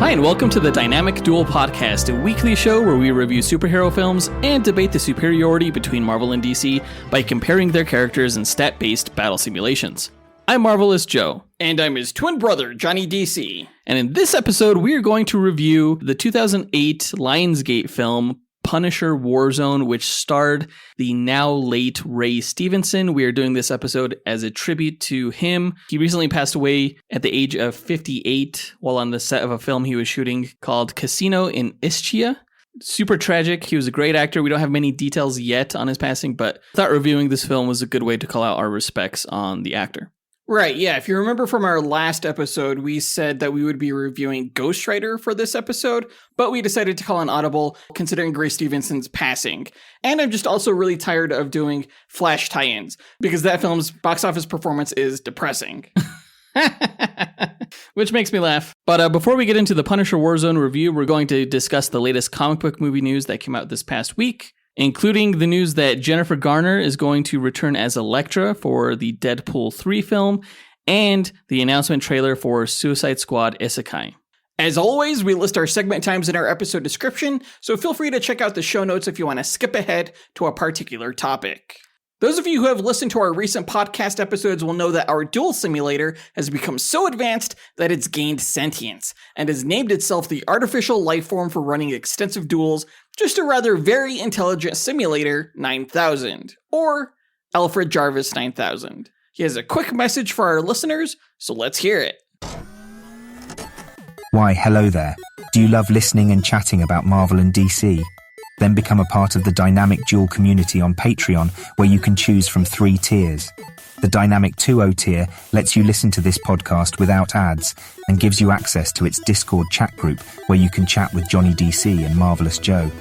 Hi, and welcome to the Dynamic Duel Podcast, a weekly show where we review superhero films and debate the superiority between Marvel and DC by comparing their characters in stat-based battle simulations. I'm Marvelous Joe. And I'm his twin brother, Johnny DC. And in this episode, we are going to review the 2008 Lionsgate film, Punisher Warzone, which starred the now late Ray Stevenson. We are doing this episode as a tribute to him. He recently passed away at the age of 58 while on the set of a film he was shooting called Casino in Ischia. Super tragic. He was a great actor. We don't have many details yet on his passing, but I thought reviewing this film was a good way to call out our respects on the actor. Right, yeah. If you remember from our last episode, we said that we would be reviewing Ghost Rider for this episode, but we decided to call an audible considering Ray Stevenson's passing. And I'm just also really tired of doing Flash tie-ins, because that film's box office performance is depressing. Which makes me laugh. But before we get into the Punisher Warzone review, we're going to discuss the latest comic book movie news that came out this past week, including the news that Jennifer Garner is going to return as Elektra for the Deadpool 3 film, and the announcement trailer for Suicide Squad Isekai. As always, we list our segment times in our episode description, so feel free to check out the show notes if you want to skip ahead to a particular topic. Those of you who have listened to our recent podcast episodes will know that our duel simulator has become so advanced that it's gained sentience, and has named itself the artificial life form for running extensive duels, just a rather very intelligent simulator 9000, or Alfred Jarvis 9000. He has a quick message for our listeners, so let's hear it. Why, hello there. Do you love listening and chatting about Marvel and DC? Then become a part of the Dynamic Duel community on Patreon, where you can choose from 3 tiers. The Dynamic 2.0 tier lets you listen to this podcast without ads and gives you access to its Discord chat group, where you can chat with Johnny DC and Marvelous Joe.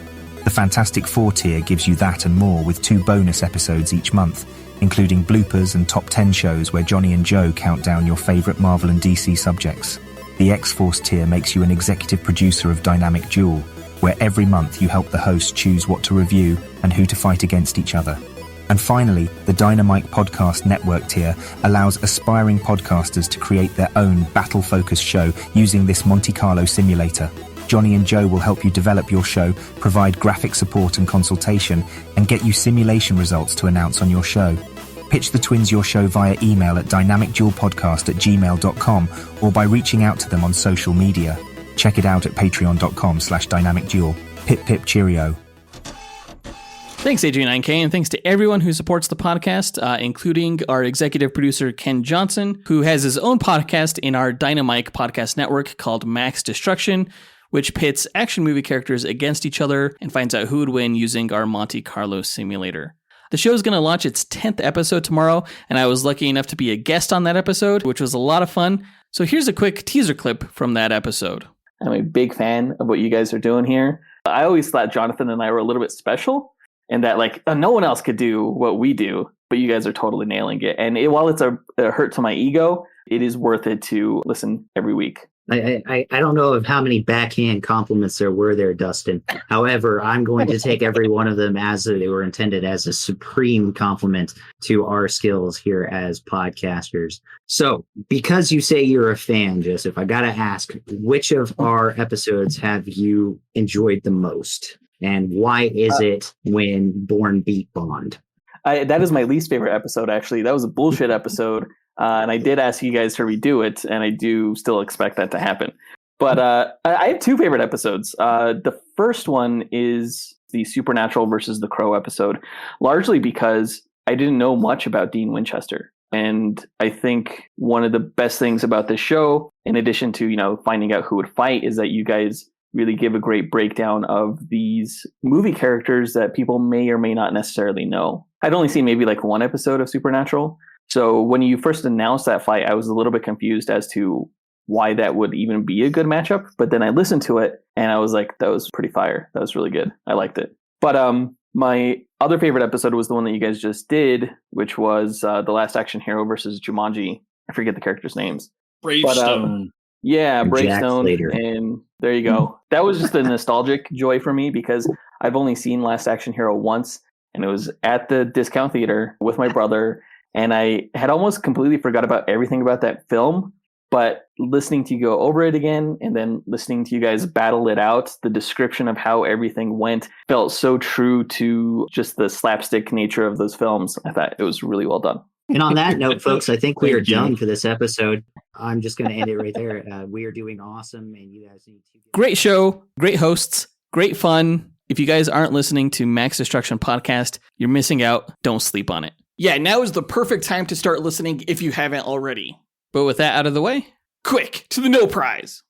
The Fantastic 4 tier gives you that and more, with 2 bonus episodes each month, including bloopers and top 10 shows where Johnny and Joe count down your favourite Marvel and DC subjects. The X-Force tier makes you an executive producer of Dynamic Duel, where every month you help the host choose what to review and who to fight against each other. And finally, the Dynamite Podcast Network tier allows aspiring podcasters to create their own battle-focused show using this Monte Carlo simulator. Johnny and Joe will help you develop your show, provide graphic support and consultation, and get you simulation results to announce on your show. Pitch the twins your show via email at dynamicduelpodcast@gmail.com or by reaching out to them on social media. Check it out at patreon.com/dynamicduel. Pip pip cheerio. Thanks, AJ9K, and thanks to everyone who supports the podcast, including our executive producer, Ken Johnson, who has his own podcast in our Dynamite Podcast Network called Max Destruction, which pits action movie characters against each other and finds out who would win using our Monte Carlo simulator. The show is going to launch its 10th episode tomorrow, and I was lucky enough to be a guest on that episode, which was a lot of fun. So here's a quick teaser clip from that episode. I'm a big fan of what you guys are doing here. I always thought Jonathan and I were a little bit special, and that no one else could do what we do, but you guys are totally nailing it. And while it's a hurt to my ego, it is worth it to listen every week. I don't know of how many backhand compliments there were there, Dustyn. However, I'm going to take every one of them as they were intended as a supreme compliment to our skills here as podcasters. So, because you say you're a fan, Joseph, I got to ask, which of our episodes have you enjoyed the most? And why is it when Bourne beat Bond? That is my least favorite episode, actually. That was a bullshit episode. And I did ask you guys to redo it, and I do still expect that to happen. But I have 2 favorite episodes. The first one is the Supernatural versus the Crow episode, largely because I didn't know much about Dean Winchester. And I think one of the best things about this show, in addition to, finding out who would fight, is that you guys really give a great breakdown of these movie characters that people may or may not necessarily know. I'd only seen maybe 1 episode of Supernatural. So when you first announced that fight, I was a little bit confused as to why that would even be a good matchup. But then I listened to it and I was like, that was pretty fire. That was really good. I liked it. But my other favorite episode was the one that you guys just did, which was The Last Action Hero versus Jumanji. I forget the characters' names. Bravestone. Yeah, Bravestone. Slater. And there you go. That was just a nostalgic joy for me because I've only seen Last Action Hero once, and it was at the discount theater with my brother. And I had almost completely forgot about everything about that film But listening to you go over it again and then listening to you guys battle it out, the description of how everything went felt so true to just the slapstick nature of those films. I thought it was really well done. And on that note, folks, I think we are Thank you. done for this episode. I'm just going to end it right there. We are doing awesome, and you guys need to... Great show, great hosts, great fun. If you guys aren't listening to Max Destruction Podcast, you're missing out. Don't sleep on it. Yeah, now is the perfect time to start listening if you haven't already. But with that out of the way, Quick, to the No Prize.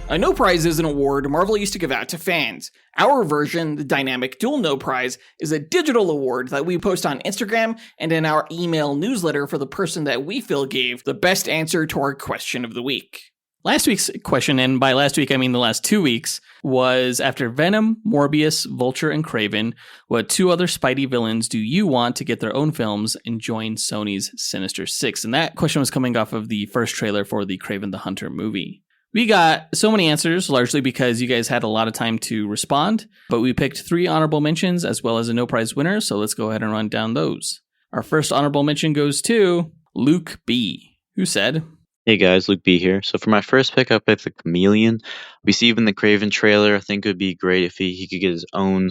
A No Prize is an award Marvel used to give out to fans. Our version, the Dynamic Dual No Prize, is a digital award that we post on Instagram and in our email newsletter for the person that we feel gave the best answer to our question of the week. last week's question, and by last week I mean the last 2 weeks, was after Venom, Morbius, Vulture, and Kraven, what 2 other Spidey villains do you want to get their own films and join Sony's Sinister Six? And that question was coming off of the first trailer for the Kraven the Hunter movie. We got so many answers, largely because you guys had a lot of time to respond, but we picked 3 honorable mentions as well as a no prize winner, so let's go ahead and run down those. Our first honorable mention goes to Luke B., who said, Hey guys, Luke B here. So for my first pick, I picked the Chameleon. We see even the Kraven trailer. I think it would be great if he could get his own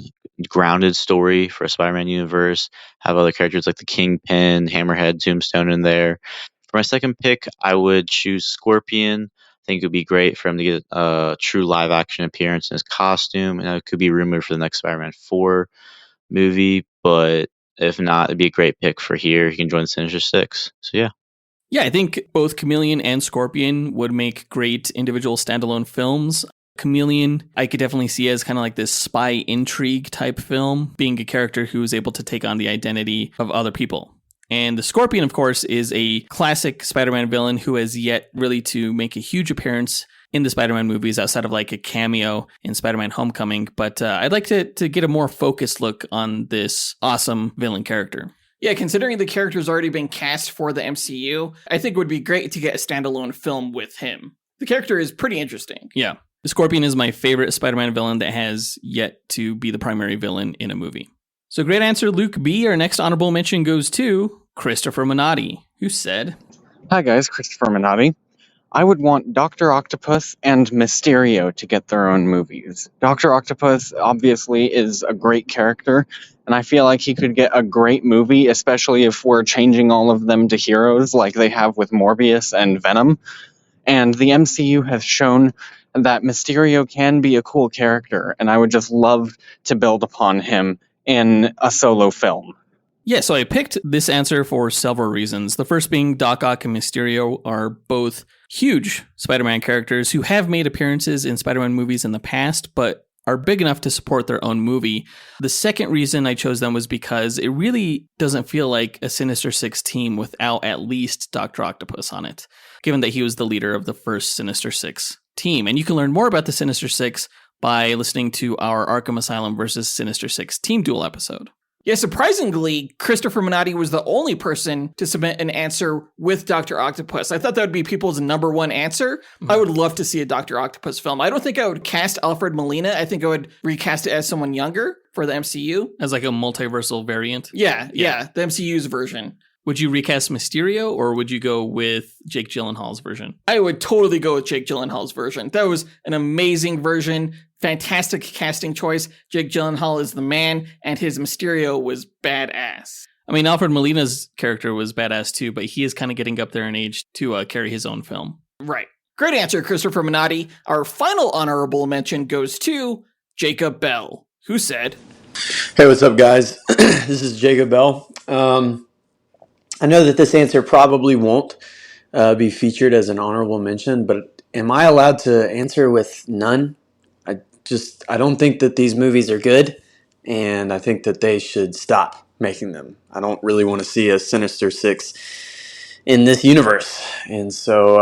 grounded story for a Spider-Man universe, have other characters like the Kingpin, Hammerhead, Tombstone in there. For my second pick, I would choose Scorpion. I think it would be great for him to get a true live-action appearance in his costume, and it could be rumored for the next Spider-Man 4 movie, but if not, it'd be a great pick for here. He can join the Sinister Six. So yeah. Yeah, I think both Chameleon and Scorpion would make great individual standalone films. Chameleon, I could definitely see as kind of like this spy intrigue type film, being a character who is able to take on the identity of other people. And the Scorpion, of course, is a classic Spider-Man villain who has yet really to make a huge appearance in the Spider-Man movies outside of like a cameo in Spider-Man Homecoming. But I'd like to get a more focused look on this awesome villain character. Yeah, considering the character's already been cast for the MCU, I think it would be great to get a standalone film with him. The character is pretty interesting. Yeah. The Scorpion is my favorite Spider-Man villain that has yet to be the primary villain in a movie. So great answer, Luke B. Our next honorable mention goes to Christopher Minotti, who said, Hi guys, Christopher Minotti. I would want Dr. Octopus and Mysterio to get their own movies. Dr. Octopus obviously is a great character, and I feel like he could get a great movie, especially if we're changing all of them to heroes like they have with Morbius and Venom. And the MCU has shown that Mysterio can be a cool character, and I would just love to build upon him in a solo film. Yeah, so I picked this answer for several reasons. The first being Doc Ock and Mysterio are both huge Spider-Man characters who have made appearances in Spider-Man movies in the past, but are big enough to support their own movie. The second reason I chose them was because it really doesn't feel like a Sinister Six team without at least Dr. Octopus on it, given that he was the leader of the first Sinister Six team. And you can learn more about the Sinister Six by listening to our Arkham Asylum versus Sinister Six team duel episode. Yeah, surprisingly, Christopher Minotti was the only person to submit an answer with Dr. Octopus. I thought that would be people's number one answer. I would love to see a Dr. Octopus film. I don't think I would cast Alfred Molina. I think I would recast it as someone younger for the MCU. As like a multiversal variant? Yeah, the MCU's version. Would you recast Mysterio, or would you go with Jake Gyllenhaal's version? I would totally go with Jake Gyllenhaal's version. That was an amazing version. Fantastic casting choice. Jake Gyllenhaal is the man, and his Mysterio was badass. I mean, Alfred Molina's character was badass too, but he is kind of getting up there in age to carry his own film. Right. Great answer, Christopher Minotti. Our final honorable mention goes to Jacob Bell, who said, Hey, what's up, guys? This is Jacob Bell. I know that this answer probably won't be featured as an honorable mention, but am I allowed to answer with none? I don't think that these movies are good, and I think that they should stop making them. I don't really want to see a Sinister Six in this universe. And so,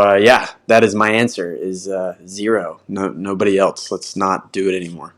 that is my answer, is 0. Nobody else. Let's not do it anymore.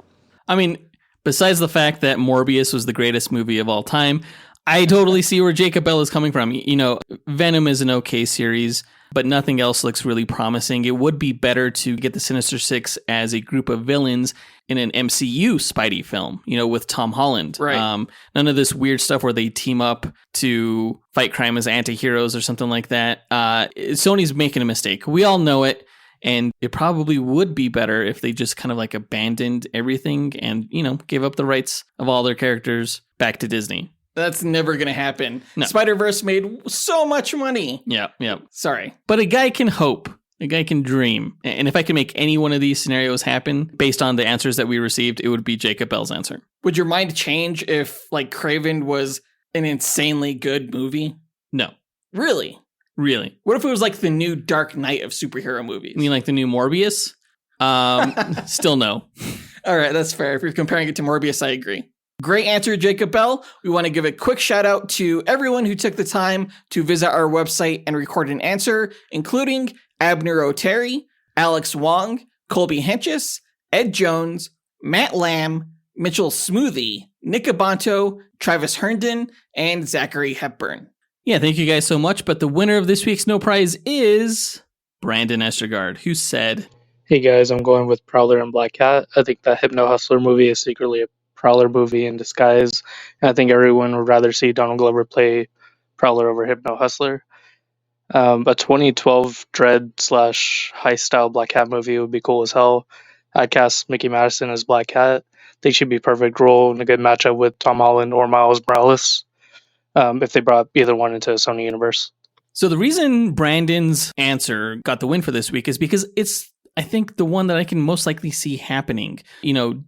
I mean, besides the fact that Morbius was the greatest movie of all time, I totally see where Jacob Bell is coming from. You know, Venom is an okay series. but nothing else looks really promising. It would be better to get the Sinister Six as a group of villains in an MCU Spidey film, with Tom Holland. Right. None of this weird stuff where they team up to fight crime as anti-heroes or something like that. Sony's making a mistake. We all know it. And it probably would be better if they just kind of like abandoned everything and, gave up the rights of all their characters back to Disney. That's never going to happen. No. Spider-Verse made so much money. Yeah. Sorry. But a guy can hope. A guy can dream. And if I can make any one of these scenarios happen based on the answers that we received, it would be Jacob Bell's answer. Would your mind change if, Kraven was an insanely good movie? No. Really? What if it was like the new Dark Knight of superhero movies? You mean like the new Morbius? Still no. All right, that's fair. If you're comparing it to Morbius, I agree. Great answer, Jacob Bell. We want to give a quick shout out to everyone who took the time to visit our website and record an answer, including Abner O'Terry, Alex Wong, Colby Henches, Ed Jones, Matt Lamb, Mitchell Smoothie, Nick Abanto, Travis Herndon, and Zachary Hepburn. Yeah, thank you guys so much. But the winner of this week's No Prize is Brandon Estergard, who said, "Hey guys, I'm going with Prowler and Black Cat. I think that Hypno Hustler movie is secretly a Prowler movie in disguise. And I think everyone would rather see Donald Glover play Prowler over Hypno Hustler. A 2012 Dread / heist style Black Cat movie would be cool as hell. I'd cast Mickey Madison as Black Cat. They should be perfect role and a good matchup with Tom Holland or Miles Morales. If they brought either one into the Sony universe." So the reason Brandon's answer got the win for this week is because it's, I think, the one that I can most likely see happening.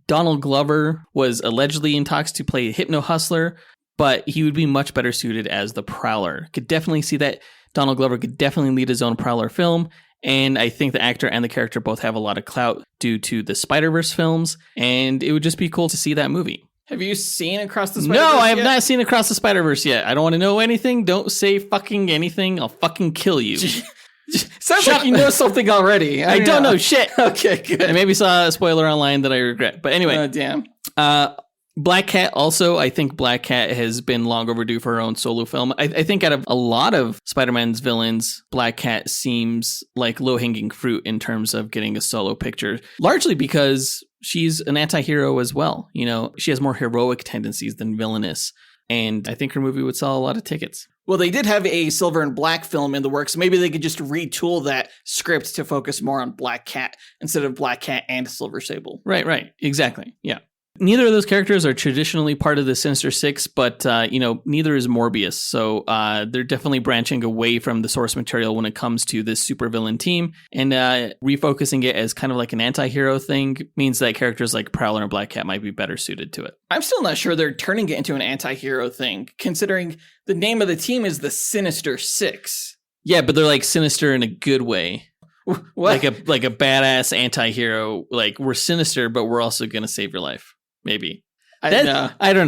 Donald Glover was allegedly in talks to play Hypno Hustler, but he would be much better suited as the Prowler. Could definitely see that Donald Glover could definitely lead his own Prowler film. And I think the actor and the character both have a lot of clout due to the Spider-Verse films. And it would just be cool to see that movie. Have you seen Across the Spider-Verse No, I have yet? not seen Across the Spider-Verse yet. I don't want to know anything. Don't say fucking anything. I'll fucking kill you. Sounds like you know something already. I don't know shit. Okay, good. I maybe saw a spoiler online that I regret. But anyway. Oh, damn. Black Cat also, I think Black Cat has been long overdue for her own solo film. I think out of a lot of Spider-Man's villains, Black Cat seems like low-hanging fruit in terms of getting a solo picture, largely because she's an anti-hero as well. She has more heroic tendencies than villainous, and I think her movie would sell a lot of tickets. Well, they did have a Silver and Black film in the works. Maybe they could just retool that script to focus more on Black Cat instead of Black Cat and Silver Sable. Right. Exactly. Yeah. Neither of those characters are traditionally part of the Sinister Six, but, neither is Morbius. So they're definitely branching away from the source material when it comes to this supervillain team. And refocusing it as kind of like an anti-hero thing means that characters like Prowler and Black Cat might be better suited to it. I'm still not sure they're turning it into an anti-hero thing, considering the name of the team is the Sinister Six. Yeah, but they're like sinister in a good way. What? Like a badass anti-hero. Like, we're sinister, but we're also going to save your life. Maybe. I don't know. I don't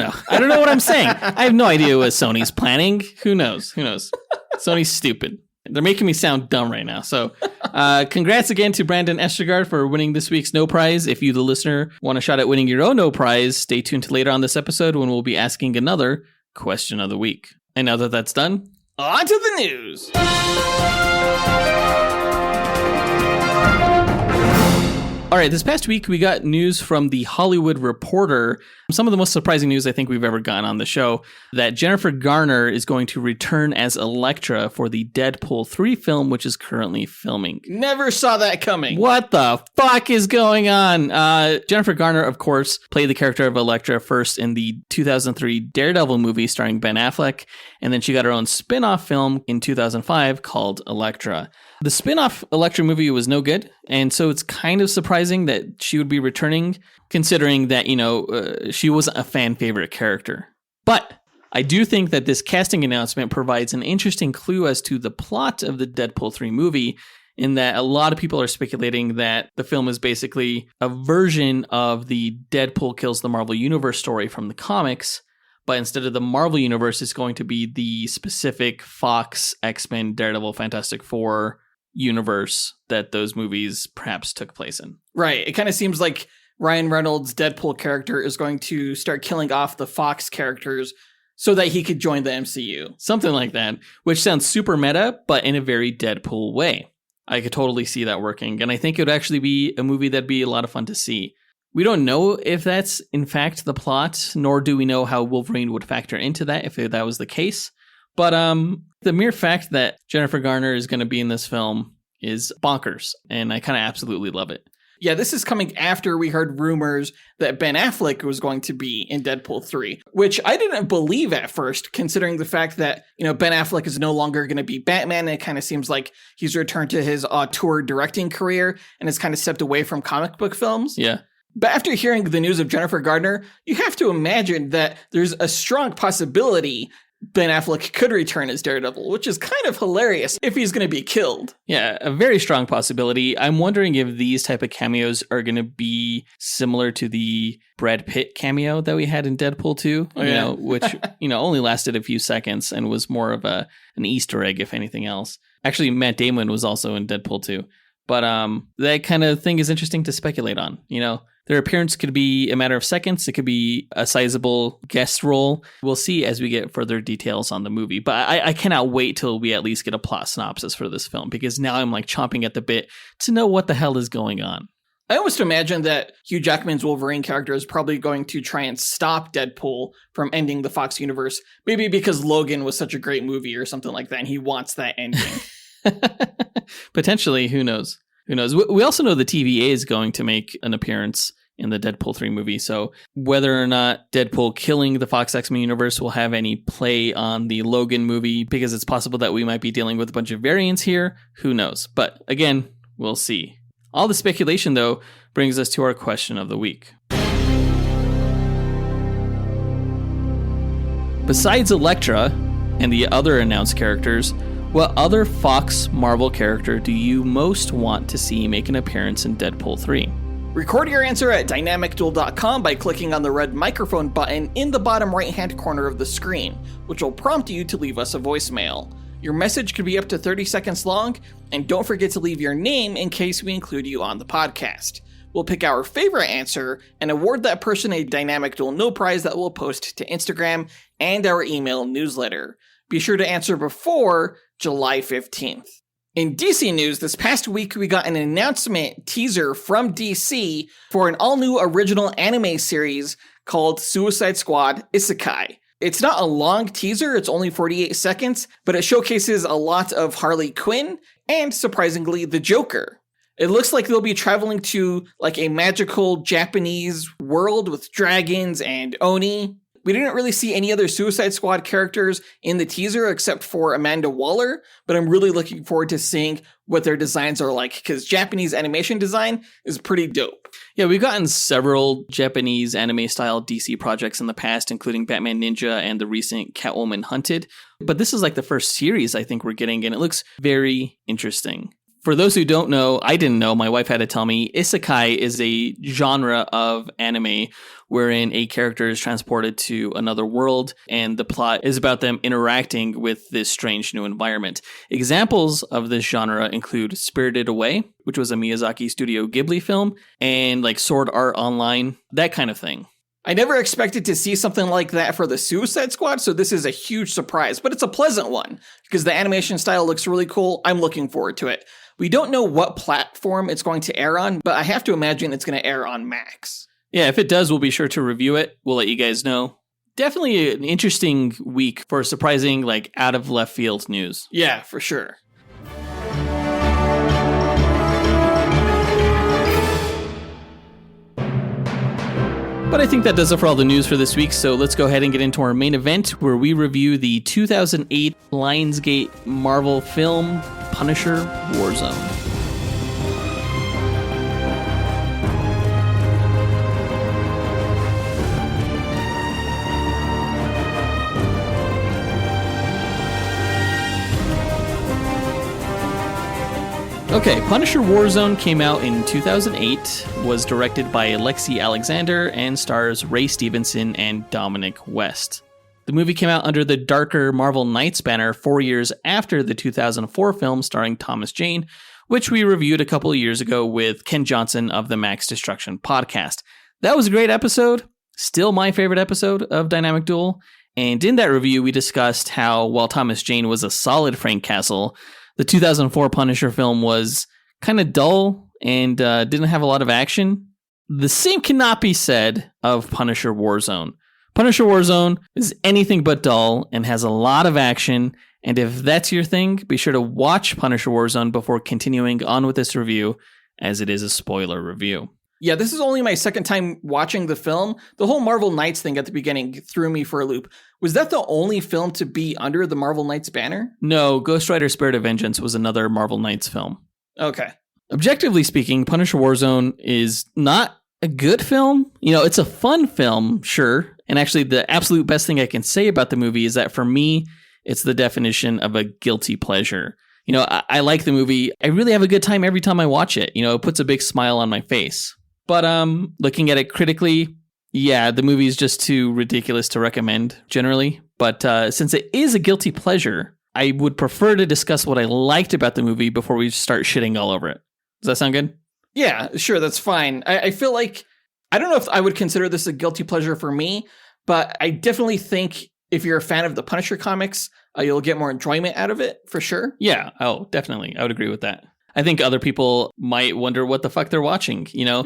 know what I'm saying. I have no idea what Sony's planning. Who knows? Sony's stupid. They're making me sound dumb right now. So congrats again to Brandon Estergard for winning this week's No Prize. If you, the listener, want a shot at winning your own No Prize, stay tuned to later on this episode when we'll be asking another question of the week. And now that that's done, on to the news. All right, this past week, we got news from The Hollywood Reporter. Some of the most surprising news I think we've ever gotten on the show, that Jennifer Garner is going to return as Elektra for the Deadpool 3 film, which is currently filming. Never saw that coming. What the fuck is going on? Jennifer Garner, of course, played the character of Elektra first in the 2003 Daredevil movie starring Ben Affleck, and then she got her own spin-off film in 2005 called Elektra. The spin-off Elektra movie was no good, and so it's kind of surprising that she would be returning, considering that, she wasn't a fan favorite character. But I do think that this casting announcement provides an interesting clue as to the plot of the Deadpool 3 movie, in that a lot of people are speculating that the film is basically a version of the Deadpool Kills the Marvel Universe story from the comics, but instead of the Marvel Universe, it's going to be the specific Fox, X-Men, Daredevil, Fantastic Four universe that those movies perhaps took place in. Right. It kind of seems like Ryan Reynolds' Deadpool character is going to start killing off the Fox characters so that he could join the MCU. Something like that, which sounds super meta, but in a very Deadpool way. I could totally see that working, and I think it would actually be a movie that'd be a lot of fun to see. We don't know if that's in fact the plot, nor do we know how Wolverine would factor into that if that was the case. But the mere fact that Jennifer Garner is going to be in this film is bonkers, and I kind of absolutely love it. Yeah, this is coming after we heard rumors that Ben Affleck was going to be in Deadpool 3, which I didn't believe at first, considering the fact that, Ben Affleck is no longer going to be Batman. And it kind of seems like he's returned to his auteur directing career and has kind of stepped away from comic book films. Yeah. But after hearing the news of Jennifer Garner, you have to imagine that there's a strong possibility Ben Affleck could return as Daredevil, which is kind of hilarious if he's going to be killed. Yeah, a very strong possibility. I'm wondering if these type of cameos are going to be similar to the Brad Pitt cameo that we had in Deadpool 2, which, only lasted a few seconds and was more of an Easter egg, if anything else. Actually, Matt Damon was also in Deadpool 2. But that kind of thing is interesting to speculate on, Their appearance could be a matter of seconds. It could be a sizable guest role. We'll see as we get further details on the movie. But I cannot wait till we at least get a plot synopsis for this film, because now I'm chomping at the bit to know what the hell is going on. I almost imagine that Hugh Jackman's Wolverine character is probably going to try and stop Deadpool from ending the Fox universe. Maybe because Logan was such a great movie or something like that, and he wants that ending. Potentially, who knows? Who knows? We also know the TVA is going to make an appearance in the Deadpool 3 movie. So whether or not Deadpool killing the Fox X-Men universe will have any play on the Logan movie, because it's possible that we might be dealing with a bunch of variants here, who knows? But again, we'll see. All the speculation, though, brings us to our question of the week. Besides Elektra and the other announced characters, what other Fox Marvel character do you most want to see make an appearance in Deadpool 3? Record your answer at dynamicduel.com by clicking on the red microphone button in the bottom right-hand corner of the screen, which will prompt you to leave us a voicemail. Your message could be up to 30 seconds long, and don't forget to leave your name in case we include you on the podcast. We'll pick our favorite answer and award that person a Dynamic Duel No Prize that we'll post to Instagram and our email newsletter. Be sure to answer before July 15th. In DC news, this past week we got an announcement teaser from DC for an all-new original anime series called Suicide Squad Isekai. It's not a long teaser, it's only 48 seconds, but it showcases a lot of Harley Quinn and, surprisingly, the Joker. It looks like they'll be traveling to a magical Japanese world with dragons and Oni. We didn't really see any other Suicide Squad characters in the teaser except for Amanda Waller, but I'm really looking forward to seeing what their designs are like, because Japanese animation design is pretty dope. Yeah, we've gotten several Japanese anime-style DC projects in the past, including Batman Ninja and the recent Catwoman Hunted. But this is the first series I think we're getting, and it looks very interesting. For those who don't know, I didn't know, my wife had to tell me, Isekai is a genre of anime wherein a character is transported to another world, and the plot is about them interacting with this strange new environment. Examples of this genre include Spirited Away, which was a Miyazaki Studio Ghibli film, and Sword Art Online, that kind of thing. I never expected to see something like that for the Suicide Squad, so this is a huge surprise, but it's a pleasant one, because the animation style looks really cool. I'm looking forward to it. We don't know what platform it's going to air on, but I have to imagine it's going to air on Max. Yeah, if it does, we'll be sure to review it. We'll let you guys know. Definitely an interesting week for surprising, out of left field news. Yeah, for sure. But I think that does it for all the news for this week, so let's go ahead and get into our main event, where we review the 2008 Lionsgate Marvel film, Punisher Warzone. Okay, Punisher Warzone came out in 2008, was directed by Alexi Alexander, and stars Ray Stevenson and Dominic West. The movie came out under the darker Marvel Knights banner 4 years after the 2004 film starring Thomas Jane, which we reviewed a couple of years ago with Ken Johnson of the Max Destruction podcast. That was a great episode, still my favorite episode of Dynamic Duel, And in that review, we discussed how while Thomas Jane was a solid Frank Castle, the 2004 Punisher film was kind of dull and didn't have a lot of action. The same cannot be said of Punisher Warzone. Punisher Warzone is anything but dull and has a lot of action. And if that's your thing, be sure to watch Punisher Warzone before continuing on with this review, as it is a spoiler review. Yeah, this is only my second time watching the film. The whole Marvel Knights thing at the beginning threw me for a loop. Was that the only film to be under the Marvel Knights banner? No, Ghost Rider Spirit of Vengeance was another Marvel Knights film. Okay. Objectively speaking, Punisher Warzone is not a good film. You know, it's a fun film, sure. And actually, the absolute best thing I can say about the movie is that for me, it's the definition of a guilty pleasure. You know, I like the movie. I really have a good time every time I watch it. You know, it puts a big smile on my face. But looking at it critically, yeah, the movie is just too ridiculous to recommend generally. But since it is a guilty pleasure, I would prefer to discuss what I liked about the movie before we start shitting all over it. Does that sound good? Yeah, sure, that's fine. I feel like, I don't know if I would consider this a guilty pleasure for me, but I definitely think if you're a fan of the Punisher comics, you'll get more enjoyment out of it, for sure. Yeah, oh, definitely. I would agree with that. I think other people might wonder what the fuck they're watching, you know?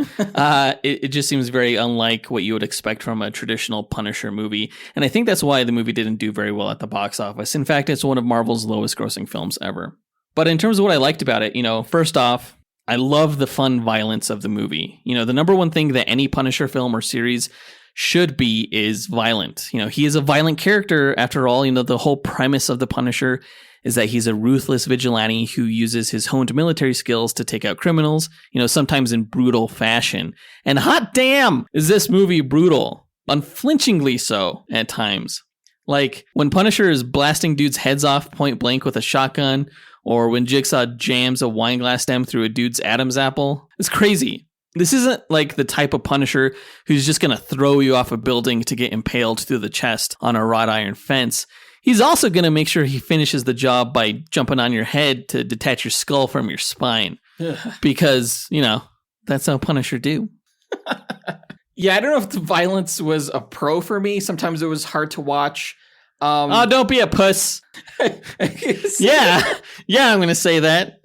It just seems very unlike what you would expect from a traditional Punisher movie. And I think that's why the movie didn't do very well at the box office. In fact, it's one of Marvel's lowest grossing films ever. But in terms of what I liked about it, you know, first off, I love the fun violence of the movie. You know, the number one thing that any Punisher film or series should be is violent. You know, he is a violent character after all. You know, the whole premise of the Punisher is that he's a ruthless vigilante who uses his honed military skills to take out criminals, you know, sometimes in brutal fashion. And hot damn, is this movie brutal? Unflinchingly so at times. Like when Punisher is blasting dudes' heads off point blank with a shotgun, or when Jigsaw jams a wine glass stem through a dude's Adam's apple. It's crazy. This isn't like the type of Punisher who's just going to throw you off a building to get impaled through the chest on a wrought iron fence. He's also going to make sure he finishes the job by jumping on your head to detach your skull from your spine. Because, you know, that's how Punisher do. Yeah, I don't know if the violence was a pro for me. Sometimes it was hard to watch. Oh, don't be a puss. Yeah, I'm going to say that.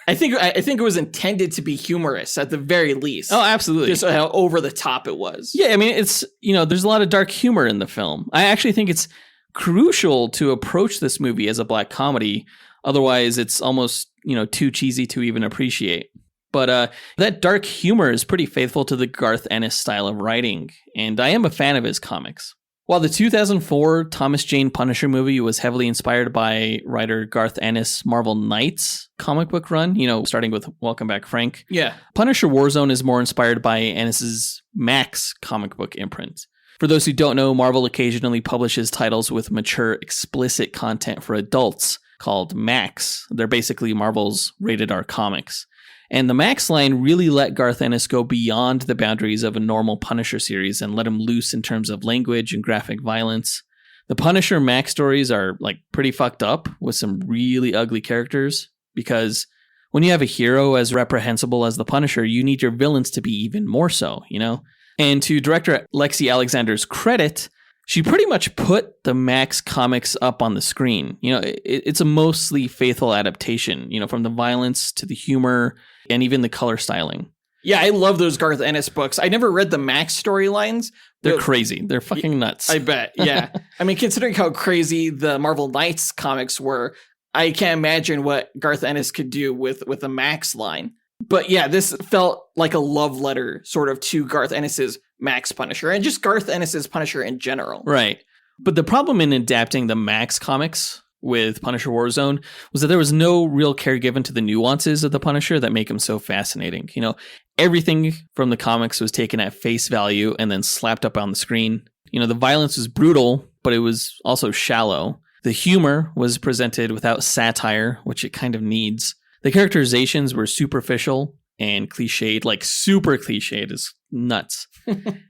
I think it was intended to be humorous at the very least. Oh, absolutely. Just how over the top it was. Yeah, I mean, it's, you know, there's a lot of dark humor in the film. I actually think it's crucial to approach this movie as a black comedy. Otherwise, it's almost, you know, too cheesy to even appreciate. But that dark humor is pretty faithful to the Garth Ennis style of writing, and I am a fan of his comics. While the 2004 Thomas Jane Punisher movie was heavily inspired by writer Garth Ennis' Marvel Knights comic book run, you know, starting with Welcome Back, Frank. Yeah. Punisher Warzone is more inspired by Ennis' Max comic book imprint. For those who don't know, Marvel occasionally publishes titles with mature, explicit content for adults called Max. They're basically Marvel's rated R comics. And the Max line really let Garth Ennis go beyond the boundaries of a normal Punisher series and let him loose in terms of language and graphic violence. The Punisher Max stories are like pretty fucked up with some really ugly characters, because when you have a hero as reprehensible as the Punisher, you need your villains to be even more so, you know? And to director Lexi Alexander's credit, she pretty much put the Max comics up on the screen. You know, it's a mostly faithful adaptation, you know, from the violence to the humor and even the color styling. Yeah, I love those Garth Ennis books. I never read the Max storylines. They're crazy. They're fucking nuts. I bet, yeah. I mean, considering how crazy the Marvel Knights comics were, I can't imagine what Garth Ennis could do with the Max line. But yeah, this felt like a love letter sort of to Garth Ennis's Max Punisher and just Garth Ennis's Punisher in general. Right. But the problem in adapting the Max comics with Punisher Warzone was that there was no real care given to the nuances of the Punisher that make him so fascinating. You know, everything from the comics was taken at face value and then slapped up on the screen. You know, the violence was brutal, but it was also shallow. The humor was presented without satire, which it kind of needs. The characterizations were superficial and cliched, like super cliched is nuts.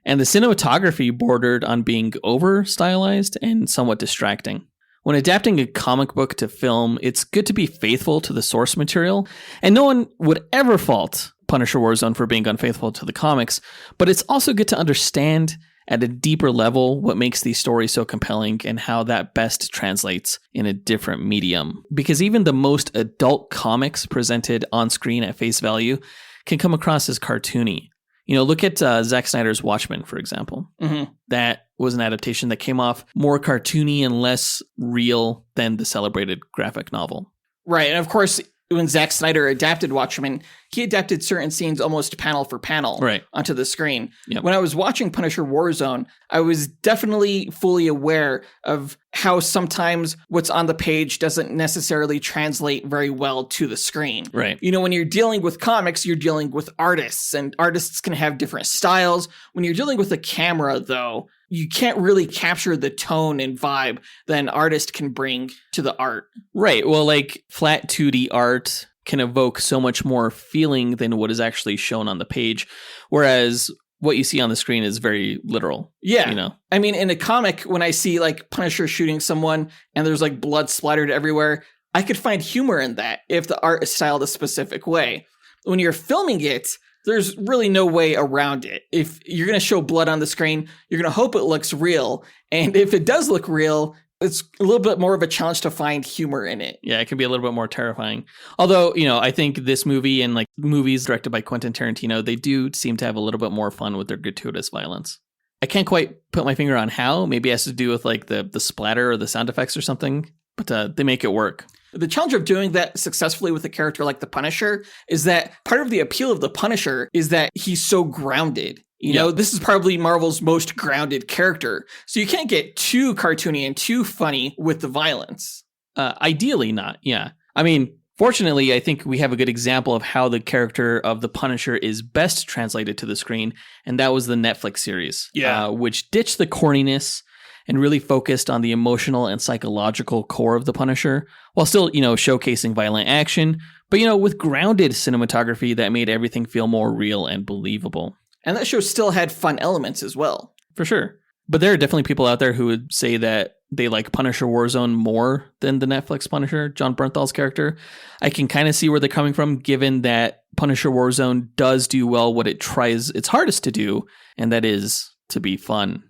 And the cinematography bordered on being over stylized and somewhat distracting. When adapting a comic book to film, it's good to be faithful to the source material, and no one would ever fault Punisher Warzone for being unfaithful to the comics, but it's also good to understand at a deeper level what makes these stories so compelling and how that best translates in a different medium. Because even the most adult comics presented on screen at face value can come across as cartoony. Look at Zack Snyder's Watchmen, for example. Mm-hmm. That was an adaptation that came off more cartoony and less real than the celebrated graphic novel. Right. And of course, when Zack Snyder adapted Watchmen, he adapted certain scenes almost panel for panel onto the screen. Yep. When I was watching Punisher Warzone, I was definitely fully aware of how sometimes what's on the page doesn't necessarily translate very well to the screen. Right. When you're dealing with comics, you're dealing with artists, and artists can have different styles. When you're dealing with a camera, though, you can't really capture the tone and vibe that an artist can bring to the art. Right. Well, like flat 2D art can evoke so much more feeling than what is actually shown on the page, whereas what you see on the screen is very literal. Yeah. I mean, in a comic, when I see like Punisher shooting someone and there's like blood splattered everywhere, I could find humor in that if the art is styled a specific way. When you're filming it, there's really no way around it. If you're going to show blood on the screen, you're going to hope it looks real. And if it does look real, it's a little bit more of a challenge to find humor in it. Yeah, it can be a little bit more terrifying. Although, I think this movie and like movies directed by Quentin Tarantino, they do seem to have a little bit more fun with their gratuitous violence. I can't quite put my finger on how. Maybe it has to do with like the splatter or the sound effects or something, but they make it work. The challenge of doing that successfully with a character like the Punisher is that part of the appeal of the Punisher is that he's so grounded. This is probably Marvel's most grounded character. So you can't get too cartoony and too funny with the violence. Ideally not, yeah. I mean, fortunately, I think we have a good example of how the character of the Punisher is best translated to the screen, and that was the Netflix series, which ditched the corniness and really focused on the emotional and psychological core of the Punisher, while still, showcasing violent action, but, with grounded cinematography that made everything feel more real and believable. And that show still had fun elements as well. For sure. But there are definitely people out there who would say that they like Punisher Warzone more than the Netflix Punisher, Jon Bernthal's character. I can kind of see where they're coming from, given that Punisher Warzone does do well what it tries its hardest to do, and that is to be fun.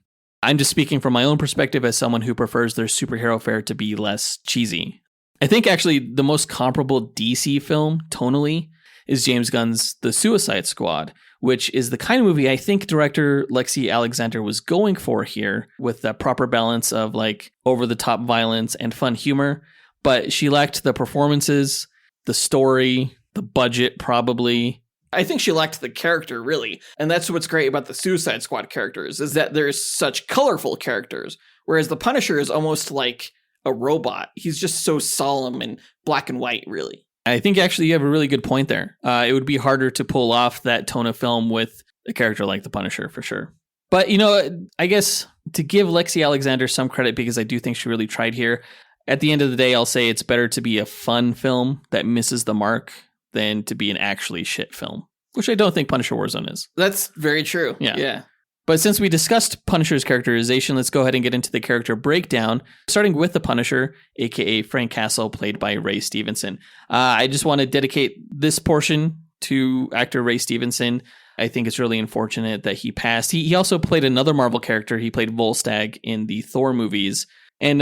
I'm just speaking from my own perspective as someone who prefers their superhero fare to be less cheesy. I think actually the most comparable DC film, tonally, is James Gunn's The Suicide Squad, which is the kind of movie I think director Lexi Alexander was going for here, with the proper balance of like over-the-top violence and fun humor, but she lacked the performances, the story, the budget probably. I think she lacked the character, really. And that's what's great about the Suicide Squad characters, is that there's such colorful characters, whereas the Punisher is almost like a robot. He's just so solemn and black and white, really. I think actually you have a really good point there. It would be harder to pull off that tone of film with a character like the Punisher, for sure. But, I guess to give Lexi Alexander some credit, because I do think she really tried here, at the end of the day, I'll say it's better to be a fun film that misses the mark than to be an actually shit film, which I don't think Punisher Warzone is. That's very true. Yeah. But since we discussed Punisher's characterization, let's go ahead and get into the character breakdown, starting with the Punisher, aka Frank Castle, played by Ray Stevenson. I just want to dedicate this portion to actor Ray Stevenson. I think it's really unfortunate that he passed. He also played another Marvel character. He played Volstagg in the Thor movies. And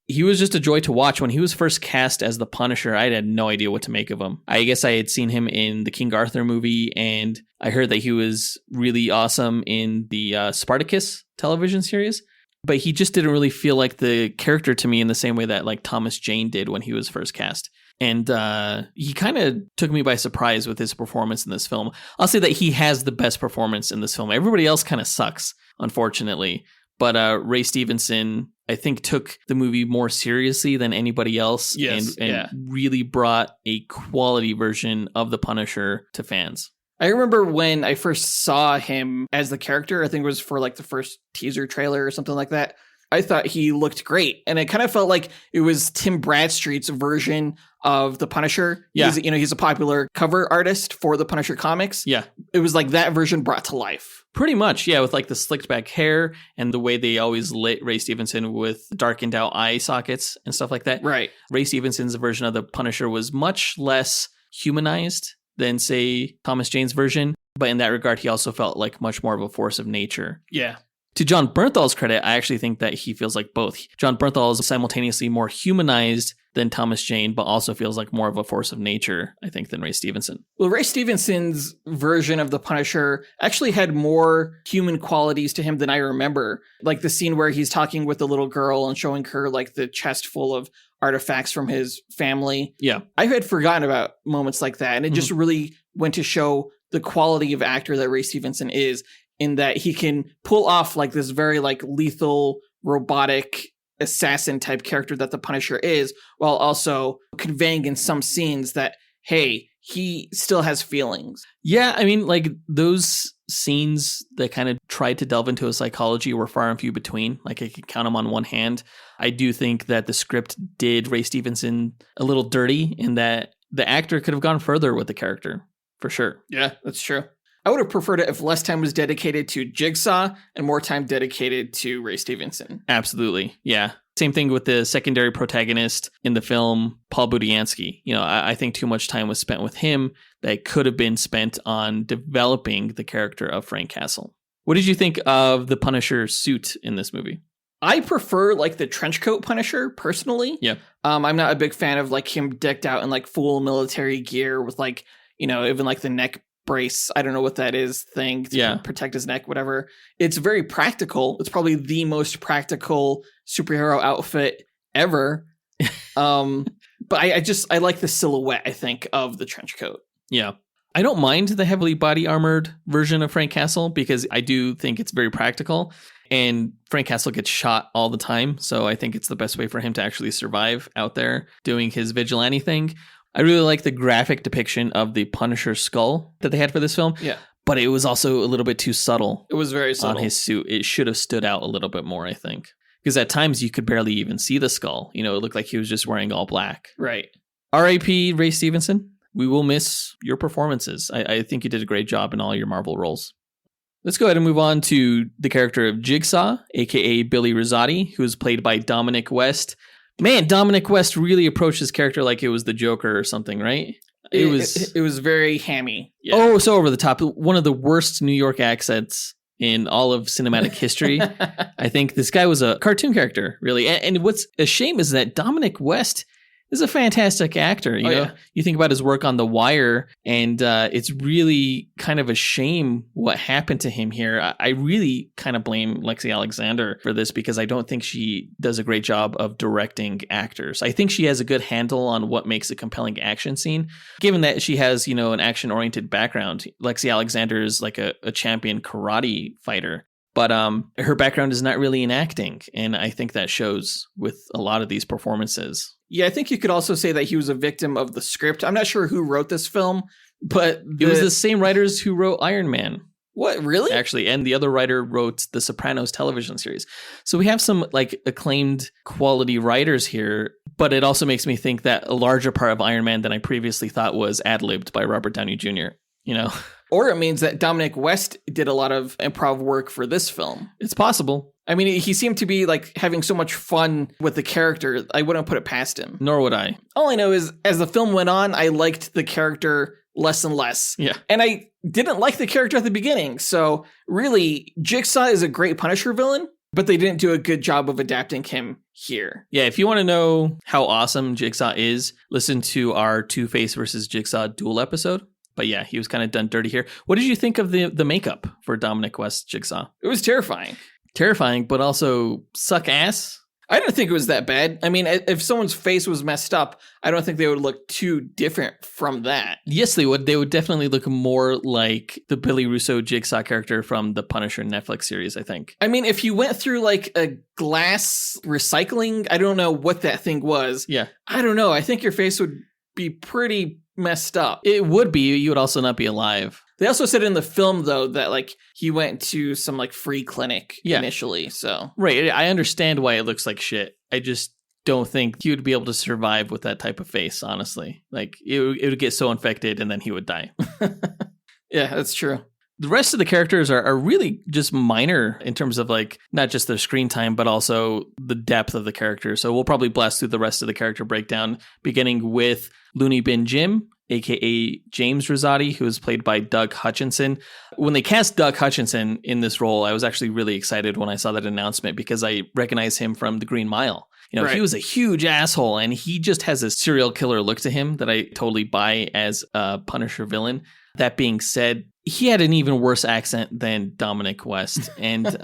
he was just a joy to watch. When he was first cast as the Punisher, I had no idea what to make of him. I guess I had seen him in the King Arthur movie, and I heard that he was really awesome in the Spartacus television series. But he just didn't really feel like the character to me in the same way that like Thomas Jane did when he was first cast. And he kind of took me by surprise with his performance in this film. I'll say that he has the best performance in this film. Everybody else kind of sucks, unfortunately. But Ray Stevenson, I think, took the movie more seriously than anybody else, and really brought a quality version of the Punisher to fans. I remember when I first saw him as the character, I think it was for like the first teaser trailer or something like that. I thought he looked great. And it kind of felt like it was Tim Bradstreet's version of the Punisher. Yeah. He's a popular cover artist for the Punisher comics. Yeah. It was like that version brought to life. Pretty much, yeah, with like the slicked back hair and the way they always lit Ray Stevenson with darkened out eye sockets and stuff like that. Right. Ray Stevenson's version of the Punisher was much less humanized than, say, Thomas Jane's version. But in that regard, he also felt like much more of a force of nature. Yeah. To John Bernthal's credit, I actually think that he feels like both. John Bernthal is simultaneously more humanized than Thomas Jane, but also feels like more of a force of nature, I think, than Ray Stevenson. Well, Ray Stevenson's version of the Punisher actually had more human qualities to him than I remember. Like the scene where he's talking with the little girl and showing her like the chest full of artifacts from his family. Yeah. I had forgotten about moments like that. And it just really went to show the quality of actor that Ray Stevenson is, in that he can pull off like this very like lethal, robotic assassin type character that the Punisher is, while also conveying in some scenes that, hey, he still has feelings. Yeah, I mean, like those scenes that kind of tried to delve into his psychology were far and few between. Like I could count them on one hand. I do think that the script did Ray Stevenson a little dirty in that the actor could have gone further with the character, for sure. Yeah, that's true. I would have preferred it if less time was dedicated to Jigsaw and more time dedicated to Ray Stevenson. Absolutely. Yeah. Same thing with the secondary protagonist in the film, Paul Budiansky. You know, I think too much time was spent with him that could have been spent on developing the character of Frank Castle. What did you think of the Punisher suit in this movie? I prefer like the trench coat Punisher personally. Yeah. I'm not a big fan of like him decked out in like full military gear with like, you know, even like the neck brace, I don't know what that is, thing to protect his neck, whatever. It's very practical. It's probably the most practical superhero outfit ever. But I like the silhouette, I think, of the trench coat. Yeah. I don't mind the heavily body armored version of Frank Castle because I do think it's very practical, and Frank Castle gets shot all the time. So I think it's the best way for him to actually survive out there doing his vigilante thing. I really like the graphic depiction of the Punisher skull that they had for this film. Yeah. But it was also a little bit too subtle. It was very subtle. On his suit. It should have stood out a little bit more, I think. Because at times you could barely even see the skull. You know, it looked like he was just wearing all black. Right. R.I.P. Ray Stevenson. We will miss your performances. I think you did a great job in all your Marvel roles. Let's go ahead and move on to the character of Jigsaw, a.k.a. Billy Rosati, who is played by Dominic West. Man, Dominic West really approached his character like it was the Joker or something, right? It was very hammy. Yeah. Oh, so over the top. One of the worst New York accents in all of cinematic history. I think this guy was a cartoon character, really. And what's a shame is that Dominic West is a fantastic actor. You know, yeah. You think about his work on The Wire, and it's really kind of a shame what happened to him here. I really kind of blame Lexi Alexander for this because I don't think she does a great job of directing actors. I think she has a good handle on what makes a compelling action scene, given that she has, you know, an action-oriented background. Lexi Alexander is like a champion karate fighter. But her background is not really in acting, and I think that shows with a lot of these performances. Yeah, I think you could also say that he was a victim of the script. I'm not sure who wrote this film, but it was the same writers who wrote Iron Man. What, really? Actually, and the other writer wrote The Sopranos television series. So we have some like acclaimed quality writers here, but it also makes me think that a larger part of Iron Man than I previously thought was ad-libbed by Robert Downey Jr., you know? Or it means that Dominic West did a lot of improv work for this film. It's possible. I mean, he seemed to be like having so much fun with the character. I wouldn't put it past him. Nor would I. All I know is as the film went on, I liked the character less and less. Yeah. And I didn't like the character at the beginning. So really, Jigsaw is a great Punisher villain, but they didn't do a good job of adapting him here. Yeah, if you want to know how awesome Jigsaw is, listen to our Two-Face versus Jigsaw duel episode. But yeah, he was kind of done dirty here. What did you think of the makeup for Dominic West Jigsaw? It was terrifying. Terrifying, but also suck ass. I don't think it was that bad. I mean, if someone's face was messed up, I don't think they would look too different from that. Yes, they would. They would definitely look more like the Billy Russo Jigsaw character from the Punisher Netflix series, I think. I mean, if you went through like a glass recycling, I don't know what that thing was. Yeah. I don't know. I think your face would be pretty messed up. It would be. You would also not be alive. They also said in the film, though, that like he went to some like free clinic initially. So right. I understand why it looks like shit. I just don't think he would be able to survive with that type of face, honestly. Like it would get so infected and then he would die. Yeah, that's true. The rest of the characters are really just minor in terms of like not just their screen time, but also the depth of the character. So we'll probably blast through the rest of the character breakdown, beginning with Looney Bin Jim, aka James Rosati, who was played by Doug Hutchinson. When they cast Doug Hutchinson in this role, I was actually really excited when I saw that announcement because I recognize him from The Green Mile. Right. He was a huge asshole, and he just has a serial killer look to him that I totally buy as a Punisher villain. That being said, he had an even worse accent than Dominic West. And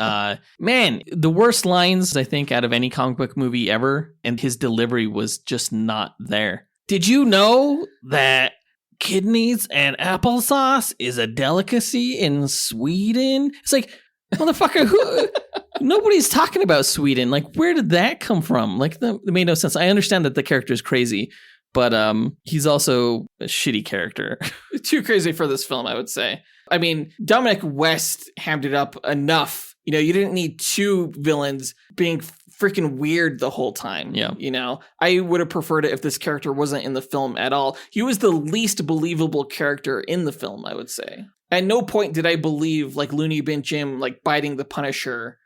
man, the worst lines, I think, out of any comic book movie ever. And his delivery was just not there. Did you know that kidneys and applesauce is a delicacy in Sweden? It's like, motherfucker, nobody's talking about Sweden. Like, where did that come from? Like, that made no sense. I understand that the character is crazy, but he's also a shitty character. Too crazy for this film, I would say. I mean, Dominic West hammed it up enough. You didn't need two villains being freaking weird the whole time. Yeah. I would have preferred it if this character wasn't in the film at all. He was the least believable character in the film, I would say. At no point did I believe like Looney Bin Jim like biting the Punisher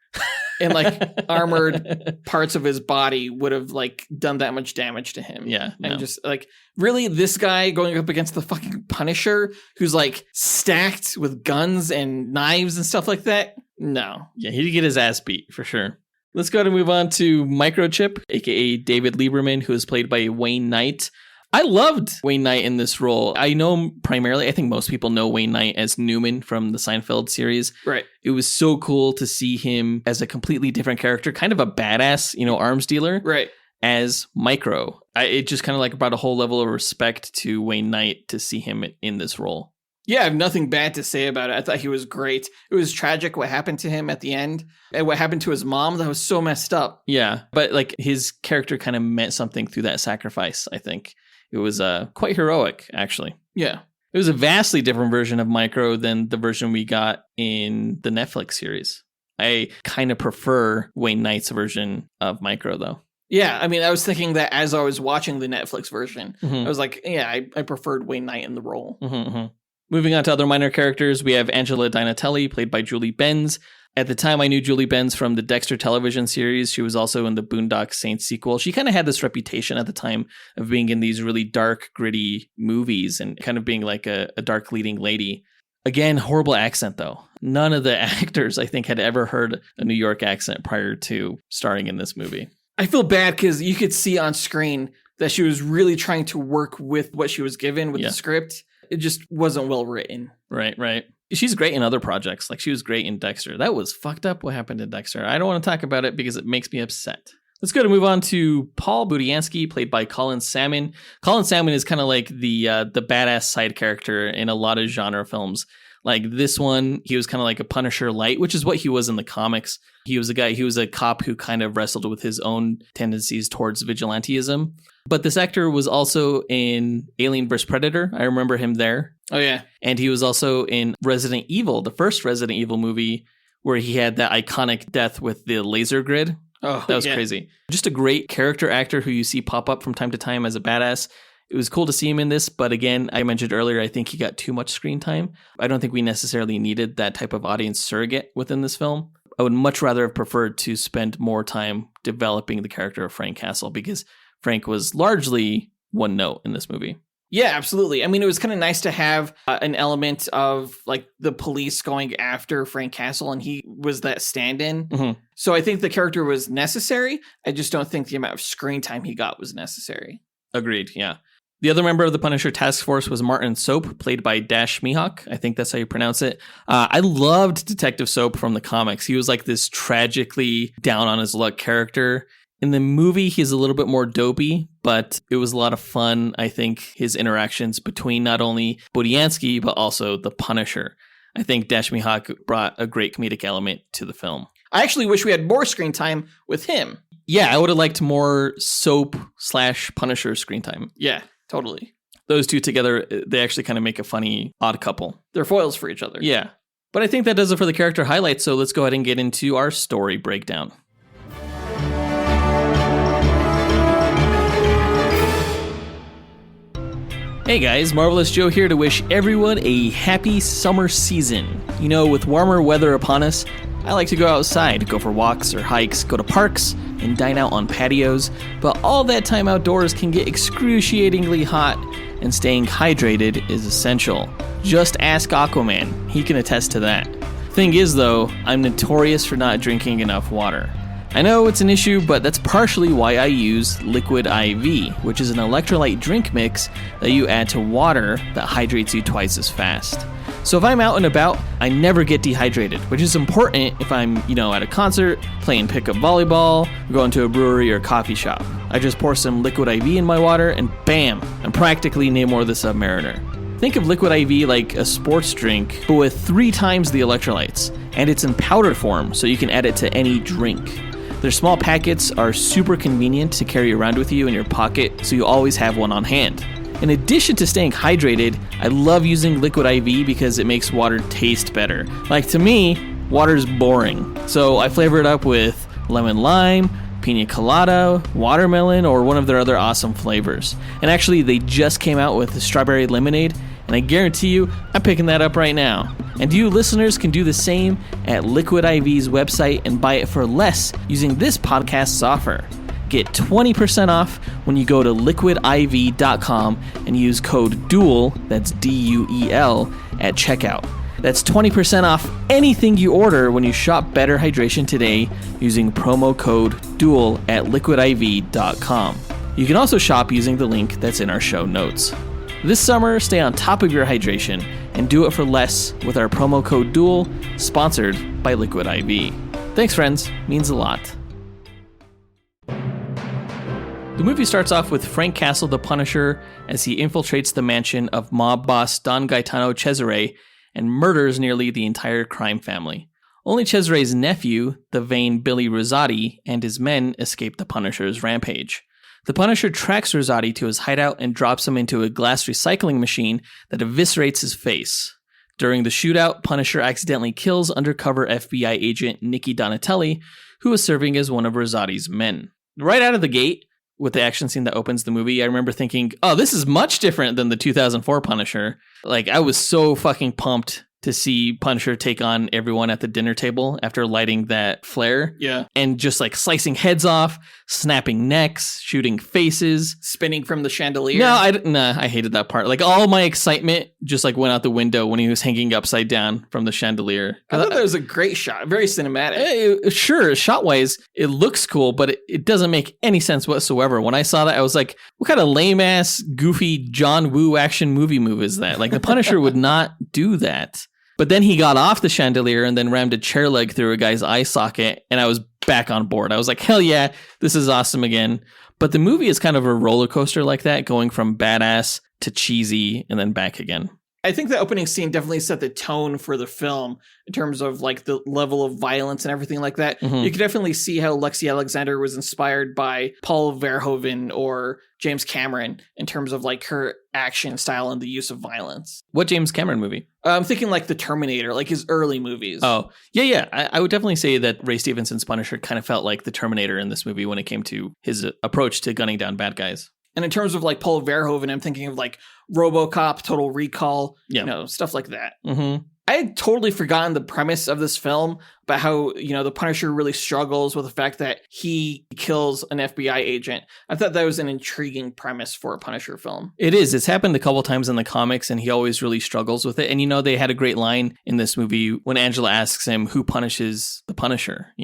and like armored parts of his body would have like done that much damage to him. Yeah. And just like, really, this guy going up against the fucking Punisher who's like stacked with guns and knives and stuff like that? No. Yeah, he'd get his ass beat for sure. Let's go ahead and move on to Microchip, aka David Lieberman, who is played by Wayne Knight. I loved Wayne Knight in this role. I know him primarily, I think most people know Wayne Knight as Newman from the Seinfeld series. Right. It was so cool to see him as a completely different character, kind of a badass, arms dealer. Right. As Micro. It just kind of like brought a whole level of respect to Wayne Knight to see him in this role. Yeah, I have nothing bad to say about it. I thought he was great. It was tragic what happened to him at the end and what happened to his mom. That was so messed up. Yeah, but like his character kind of meant something through that sacrifice, I think. It was quite heroic, actually. Yeah. It was a vastly different version of Micro than the version we got in the Netflix series. I kind of prefer Wayne Knight's version of Micro, though. Yeah, I mean, I was thinking that as I was watching the Netflix version. Mm-hmm. I was like, yeah, I preferred Wayne Knight in the role. Mm-hmm. Moving on to other minor characters, we have Angela Dinatelli, played by Julie Benz. At the time, I knew Julie Benz from the Dexter television series. She was also in the Boondock Saints sequel. She kind of had this reputation at the time of being in these really dark, gritty movies and kind of being like a dark leading lady. Again, horrible accent, though. None of the actors, I think, had ever heard a New York accent prior to starring in this movie. I feel bad because you could see on screen that she was really trying to work with what she was given with the script. It just wasn't well written. Right. She's great in other projects. Like, she was great in Dexter. That was fucked up what happened in Dexter. I don't want to talk about it because it makes me upset. Let's go to move on to Paul Budiansky, played by Colin Salmon. Colin Salmon is kind of like the badass side character in a lot of genre films. Like this one, he was kind of like a Punisher light, which is what he was in the comics. He was a cop who kind of wrestled with his own tendencies towards vigilantism. But this actor was also in Alien vs. Predator. I remember him there. Oh, yeah. And he was also in Resident Evil, the first Resident Evil movie, where he had that iconic death with the laser grid. Oh, that was crazy. Just a great character actor who you see pop up from time to time as a badass. It was cool to see him in this, but again, I mentioned earlier, I think he got too much screen time. I don't think we necessarily needed that type of audience surrogate within this film. I would much rather have preferred to spend more time developing the character of Frank Castle because Frank was largely one note in this movie. Yeah, absolutely. I mean, it was kind of nice to have an element of like the police going after Frank Castle, and he was that stand-in. Mm-hmm. So I think the character was necessary. I just don't think the amount of screen time he got was necessary. Agreed, yeah. The other member of the Punisher task force was Martin Soap, played by Dash Mihawk. I think that's how you pronounce it. I loved Detective Soap from the comics. He was like this tragically down on his luck character. In the movie, he's a little bit more dopey, but it was a lot of fun. I think his interactions between not only Budiansky, but also the Punisher. I think Dash Mihawk brought a great comedic element to the film. I actually wish we had more screen time with him. Yeah, I would have liked more Soap/Punisher screen time. Yeah, totally. Those two together, they actually kind of make a funny odd couple. They're foils for each other. Yeah. But I think that does it for the character highlights, so let's go ahead and get into our story breakdown. Hey guys, Marvelous Joe here to wish everyone a happy summer season. You know, with warmer weather upon us, I like to go outside, go for walks or hikes, go to parks, and dine out on patios, but all that time outdoors can get excruciatingly hot, and staying hydrated is essential. Just ask Aquaman, he can attest to that. Thing is though, I'm notorious for not drinking enough water. I know it's an issue, but that's partially why I use Liquid IV, which is an electrolyte drink mix that you add to water that hydrates you twice as fast. So if I'm out and about, I never get dehydrated, which is important if I'm, at a concert, playing pickup volleyball, or going to a brewery or coffee shop. I just pour some Liquid IV in my water and bam, I'm practically Namor the Submariner. Think of Liquid IV like a sports drink, but with 3 times the electrolytes, and it's in powder form, so you can add it to any drink. Their small packets are super convenient to carry around with you in your pocket, so you always have one on hand. In addition to staying hydrated, I love using Liquid IV because it makes water taste better. Like to me, water's boring, so I flavor it up with lemon lime, pina colada, watermelon, or one of their other awesome flavors. And actually, they just came out with the strawberry lemonade, and I guarantee you, I'm picking that up right now. And you listeners can do the same at Liquid IV's website and buy it for less using this podcast's offer. Get 20% off when you go to liquidiv.com and use code DUEL, that's DUEL, at checkout. That's 20% off anything you order when you shop Better Hydration today using promo code DUEL at liquidiv.com. You can also shop using the link that's in our show notes. This summer, stay on top of your hydration and do it for less with our promo code DUEL, sponsored by Liquid IV. Thanks, friends. Means a lot. The movie starts off with Frank Castle the Punisher as he infiltrates the mansion of mob boss Don Gaetano Cesare and murders nearly the entire crime family. Only Cesare's nephew, the vain Billy Rosati, and his men escape the Punisher's rampage. The Punisher tracks Rosati to his hideout and drops him into a glass recycling machine that eviscerates his face. During the shootout, Punisher accidentally kills undercover FBI agent Nicky Donatelli, who was serving as one of Rosati's men. Right out of the gate, with the action scene that opens the movie, I remember thinking, oh, this is much different than the 2004 Punisher. Like, I was so fucking pumped to see Punisher take on everyone at the dinner table after lighting that flare. Yeah. And just like slicing heads off, snapping necks, shooting faces. Spinning from the chandelier. No, I hated that part. Like all my excitement just like went out the window when he was hanging upside down from the chandelier. I thought that was a great shot. Very cinematic. Sure, shot-wise, it looks cool, but it doesn't make any sense whatsoever. When I saw that, I was like, what kind of lame-ass, goofy John Woo action movie move is that? Like, the Punisher would not do that. But then he got off the chandelier and then rammed a chair leg through a guy's eye socket, and I was back on board. I was like, hell yeah, this is awesome again. But the movie is kind of a roller coaster like that, going from badass to cheesy and then back again. I think the opening scene definitely set the tone for the film in terms of like the level of violence and everything like that. Mm-hmm. You can definitely see how Lexi Alexander was inspired by Paul Verhoeven or James Cameron in terms of like her action style and the use of violence. What James Cameron movie? I'm thinking like The Terminator, like his early movies. Oh, yeah. I would definitely say that Ray Stevenson's Punisher kind of felt like The Terminator in this movie when it came to his approach to gunning down bad guys. And in terms of like Paul Verhoeven, I'm thinking of like RoboCop, Total Recall, stuff like that. Mm-hmm. I had totally forgotten the premise of this film about how, the Punisher really struggles with the fact that he kills an FBI agent. I thought that was an intriguing premise for a Punisher film. It is. It's happened a couple times in the comics, and he always really struggles with it. And, they had a great line in this movie when Angela asks him who punishes the Punisher,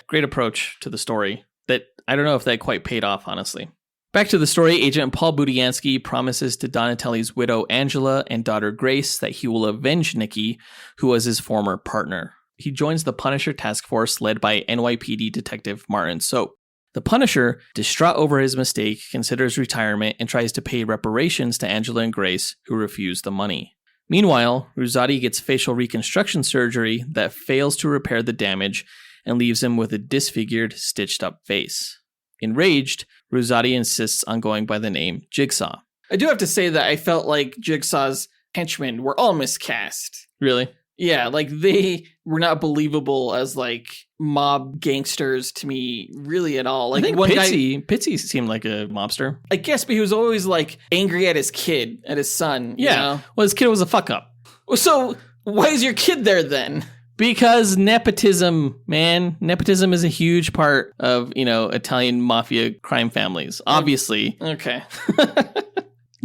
Great approach to the story that I don't know if that quite paid off, honestly. Back to the story, Agent Paul Budiansky promises to Donatelli's widow Angela and daughter Grace that he will avenge Nicky, who was his former partner. He joins the Punisher task force led by NYPD detective Martin Soap. The Punisher, distraught over his mistake, considers retirement and tries to pay reparations to Angela and Grace, who refuse the money. Meanwhile, Rosati gets facial reconstruction surgery that fails to repair the damage and leaves him with a disfigured, stitched-up face. Enraged, Rosati insists on going by the name Jigsaw. I do have to say that I felt like Jigsaw's henchmen were all miscast. Really? Yeah, like they were not believable as like mob gangsters to me really at all. Like I think one Pitsy seemed like a mobster. I guess, but he was always like angry at his kid, at his son. Yeah. Well, his kid was a fuck up. So why is your kid there then? Because nepotism, man. Nepotism is a huge part of, Italian mafia crime families, obviously. Okay.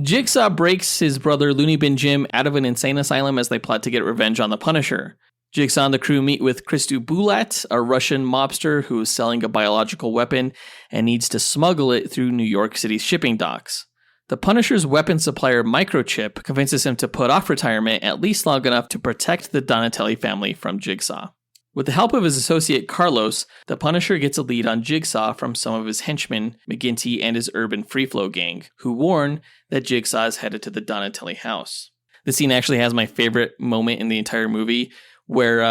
Jigsaw breaks his brother Looney Bin Jim out of an insane asylum as they plot to get revenge on the Punisher. Jigsaw and the crew meet with Christu Bulat, a Russian mobster who is selling a biological weapon and needs to smuggle it through New York City's shipping docks. The Punisher's weapon supplier Microchip convinces him to put off retirement at least long enough to protect the Donatelli family from Jigsaw. With the help of his associate Carlos, the Punisher gets a lead on Jigsaw from some of his henchmen, McGinty and his urban free flow gang, who warn that Jigsaw is headed to the Donatelli house. The scene actually has my favorite moment in the entire movie, where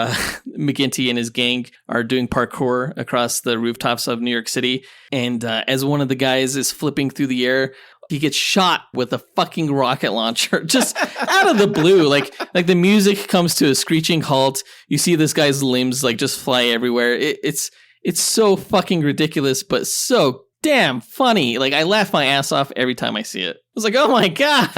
McGinty and his gang are doing parkour across the rooftops of New York City, and as one of the guys is flipping through the air, he gets shot with a fucking rocket launcher just out of the blue. Like the music comes to a screeching halt. You see this guy's limbs like just fly everywhere. It's so fucking ridiculous, but so damn funny. Like, I laugh my ass off every time I see it. I was like, oh my God.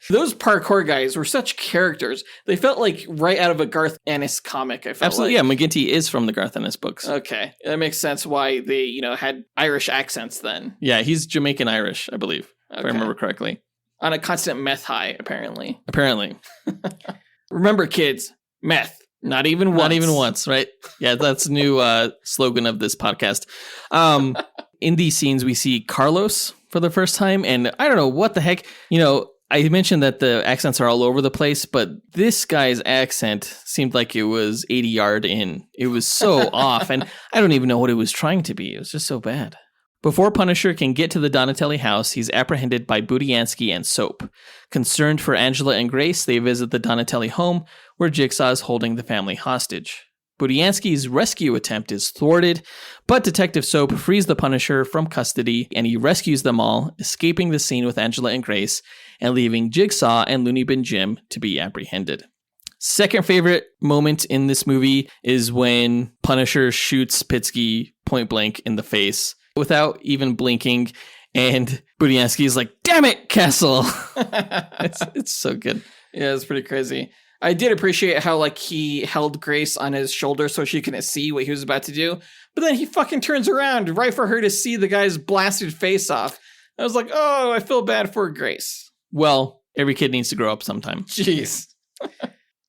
Those parkour guys were such characters. They felt like right out of a Garth Ennis comic, I felt Absolutely, like. yeah. McGinty is from the Garth Ennis books. Okay. That makes sense why they, had Irish accents then. Yeah, he's Jamaican Irish, I believe, if I remember correctly. On a constant meth high, apparently. Remember, kids, meth. Not even once. Not even once, right? Yeah, that's the new slogan of this podcast. In these scenes, we see Carlos for the first time, and I don't know what the heck. I mentioned that the accents are all over the place, but this guy's accent seemed like it was 80 yard in. It was so off, and I don't even know what it was trying to be. It was just so bad. Before Punisher can get to the Donatelli house, he's apprehended by Budiansky and Soap. Concerned for Angela and Grace, they visit the Donatelli home, where Jigsaw is holding the family hostage. Budiansky's rescue attempt is thwarted, but Detective Soap frees the Punisher from custody, and he rescues them all, escaping the scene with Angela and Grace, and leaving Jigsaw and Looney Bin Jim to be apprehended. Second favorite moment in this movie is when Punisher shoots Pitsky point blank in the face without even blinking, and Budiansky is like, "Damn it, Castle!" It's so good. Yeah, it's pretty crazy. I did appreciate how he held Grace on his shoulder so she couldn't see what he was about to do, but then he fucking turns around right for her to see the guy's blasted face off. I was like, oh, I feel bad for Grace. Well, every kid needs to grow up sometime. Jeez.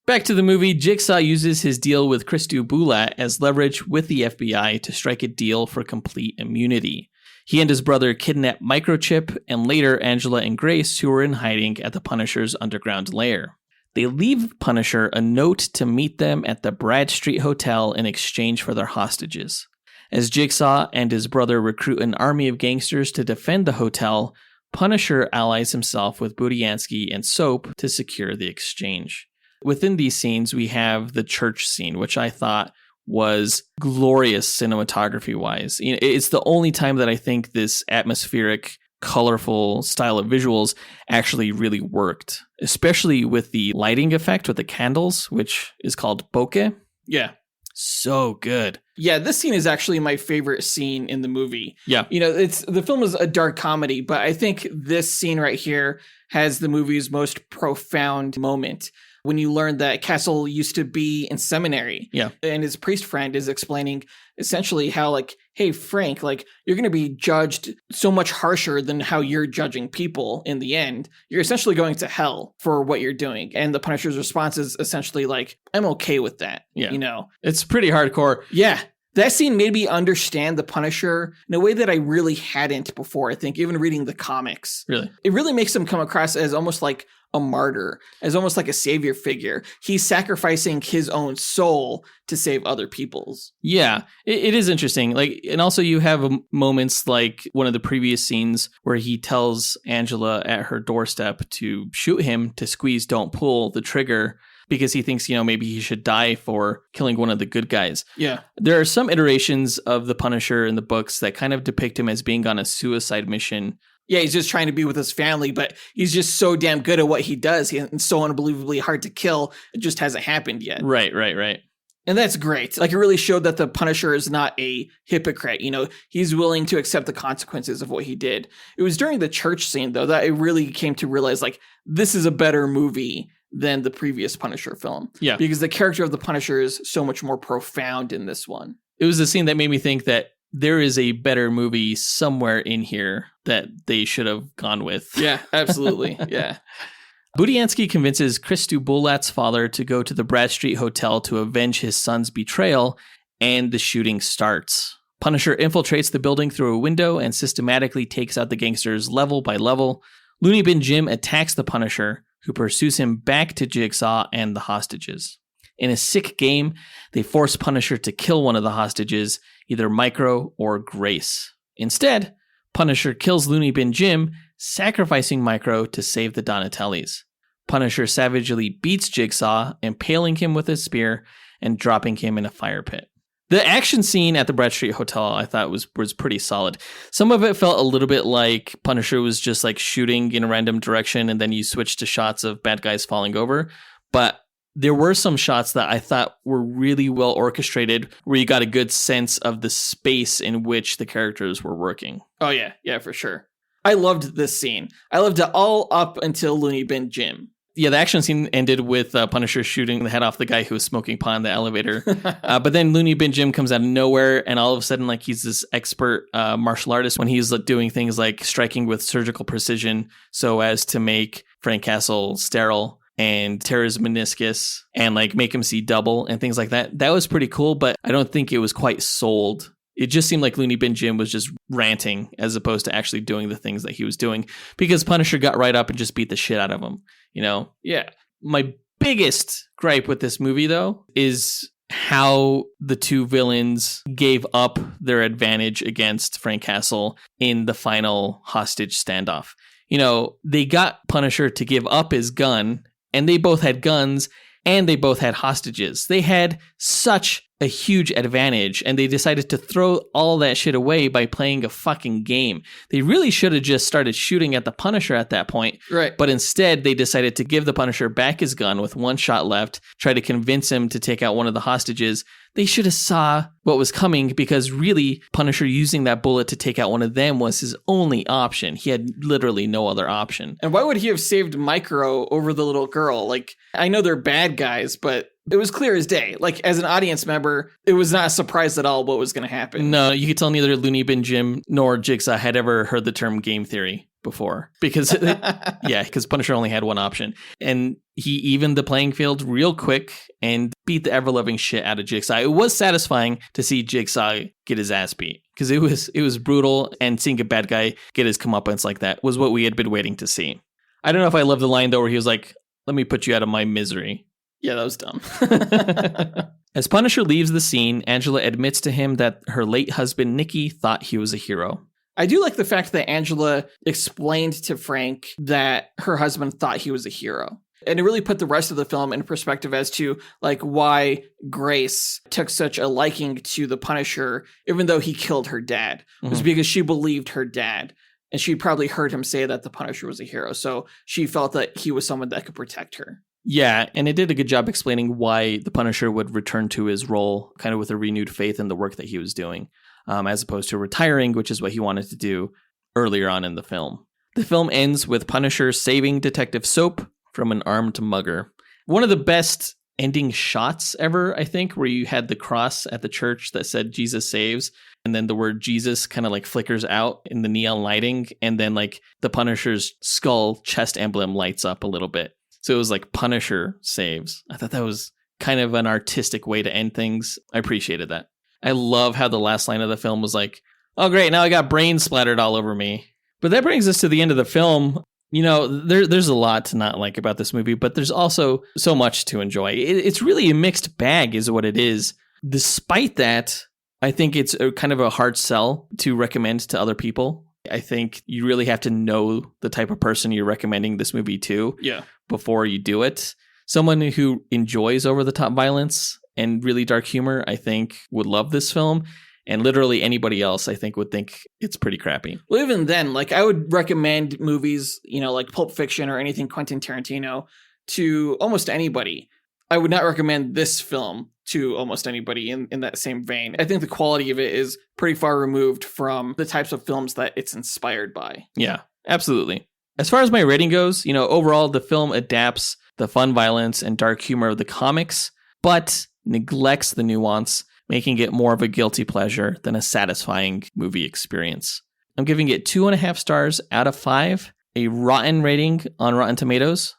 Back to the movie, Jigsaw uses his deal with Christu Bulat as leverage with the FBI to strike a deal for complete immunity. He and his brother kidnap Microchip and later Angela and Grace, who are in hiding at the Punisher's underground lair. They leave Punisher a note to meet them at the Brad Street Hotel in exchange for their hostages. As Jigsaw and his brother recruit an army of gangsters to defend the hotel, Punisher allies himself with Budiansky and Soap to secure the exchange. Within these scenes, we have the church scene, which I thought was glorious cinematography-wise. It's the only time that I think this atmospheric, colorful style of visuals actually really worked, especially with the lighting effect with the candles, which is called bokeh. Yeah. So good. Yeah, this scene is actually my favorite scene in the movie. Yeah. The film is a dark comedy, but I think this scene right here has the movie's most profound moment. When you learn that Castle used to be in seminary. Yeah. And his priest friend is explaining essentially how hey, Frank, you're going to be judged so much harsher than how you're judging people in the end. You're essentially going to hell for what you're doing. And the Punisher's response is essentially I'm okay with that. Yeah. It's pretty hardcore. Yeah. That scene made me understand the Punisher in a way that I really hadn't before, I think, even reading the comics. Really? It really makes him come across as almost like a martyr, as almost like a savior figure. He's sacrificing his own soul to save other people's. Yeah, it is interesting. And also you have moments like one of the previous scenes where he tells Angela at her doorstep to shoot him, to squeeze, don't pull the trigger, because he thinks, maybe he should die for killing one of the good guys. Yeah. There are some iterations of the Punisher in the books that kind of depict him as being on a suicide mission. Yeah, he's just trying to be with his family, but he's just so damn good at what he does. He's so unbelievably hard to kill. It just hasn't happened yet. Right. And that's great. It really showed that the Punisher is not a hypocrite. He's willing to accept the consequences of what he did. It was during the church scene, though, that I really came to realize, this is a better movie than the previous Punisher film. Yeah. Because the character of the Punisher is so much more profound in this one. It was the scene that made me think that there is a better movie somewhere in here that they should have gone with. Yeah, absolutely. Yeah. Budiansky convinces Christu Bulat's father to go to the Bradstreet Hotel to avenge his son's betrayal, and the shooting starts. Punisher infiltrates the building through a window and systematically takes out the gangsters level by level. Looney Bin Jim attacks the Punisher, who pursues him back to Jigsaw and the hostages. In a sick game, they force Punisher to kill one of the hostages, either Micro or Grace. Instead, Punisher kills Looney Bin Jim, sacrificing Micro to save the Donatellis. Punisher savagely beats Jigsaw, impaling him with a spear and dropping him in a fire pit. The action scene at the Bradstreet Hotel I thought was pretty solid. Some of it felt a little bit like Punisher was just like shooting in a random direction and then you switch to shots of bad guys falling over. But there were some shots that I thought were really well orchestrated where you got a good sense of the space in which the characters were working. Oh, yeah. Yeah, for sure. I loved this scene. I loved it all up until Looney Bin Jim. Yeah, the action scene ended with Punisher shooting the head off the guy who was smoking pot in the elevator. But then Looney Bin Jim comes out of nowhere, and all of a sudden, like, he's this expert martial artist when he's doing things like striking with surgical precision so as to make Frank Castle sterile and tear his meniscus and like make him see double and things like that. That was pretty cool, but I don't think it was quite sold. It just seemed like Looney Bin Jim was just ranting as opposed to actually doing the things that he was doing because Punisher got right up and just beat the shit out of him, you know? Yeah. My biggest gripe with this movie, though, is how the two villains gave up their advantage against Frank Castle in the final hostage standoff. You know, they got Punisher to give up his gun, and they both had guns, and they both had hostages. They had such a huge advantage, and they decided to throw all that shit away by playing a fucking game. They really should have just started shooting at the Punisher at that point. Right. But instead, they decided to give the Punisher back his gun with one shot left, try to convince him to take out one of the hostages. They should have saw what was coming because really, Punisher using that bullet to take out one of them was his only option. He had literally no other option. And why would he have saved Micro over the little girl? Like, I know they're bad guys, but it was clear as day. Like, as an audience member, it was not a surprise at all what was going to happen. No, you could tell neither Looney Bin Jim nor Jigsaw had ever heard the term game theory before. Because, because Punisher only had one option. And he evened the playing field real quick and beat the ever-loving shit out of Jigsaw. It was satisfying to see Jigsaw get his ass beat. Because it was brutal, and seeing a bad guy get his comeuppance like that was what we had been waiting to see. I don't know if I love the line, though, where he was like, "Let me put you out of my misery." Yeah, that was dumb. As Punisher leaves the scene, Angela admits to him that her late husband, Nicky, thought he was a hero. I do like the fact that Angela explained to Frank that her husband thought he was a hero. And it really put the rest of the film in perspective as to like why Grace took such a liking to the Punisher, even though he killed her dad. It was because she believed her dad. And she probably heard him say that the Punisher was a hero. So she felt that he was someone that could protect her. Yeah, and it did a good job explaining why the Punisher would return to his role kind of with a renewed faith in the work that he was doing, as opposed to retiring, which is what he wanted to do earlier on in the film. The film ends with Punisher saving Detective Soap from an armed mugger. One of the best ending shots ever, I think, where you had the cross at the church that said Jesus saves, and then the word Jesus kind of like flickers out in the neon lighting, and then like the Punisher's skull chest emblem lights up a little bit. So it was like Punisher saves. I thought that was kind of an artistic way to end things. I appreciated that. I love how the last line of the film was like, "Oh, great, now I got brains splattered all over me." But that brings us to the end of the film. You know, there's a lot to not like about this movie, but there's also so much to enjoy. It's really a mixed bag is what it is. Despite that, I think it's kind of a hard sell to recommend to other people. I think you really have to know the type of person you're recommending this movie to before you do it. Someone who enjoys over-the-top violence and really dark humor, I think, would love this film. And literally anybody else, I think, would think it's pretty crappy. Well, even then, like, I would recommend movies, you know, like Pulp Fiction or anything Quentin Tarantino to almost anybody. I would not recommend this film to almost anybody in that same vein. I think the quality of it is pretty far removed from the types of films that it's inspired by. Yeah, absolutely. As far as my rating goes, you know, overall, the film adapts the fun violence and dark humor of the comics, but neglects the nuance making it more of a guilty pleasure than a satisfying movie experience. I'm giving it 2.5 stars out of 5, a rotten rating on Rotten Tomatoes,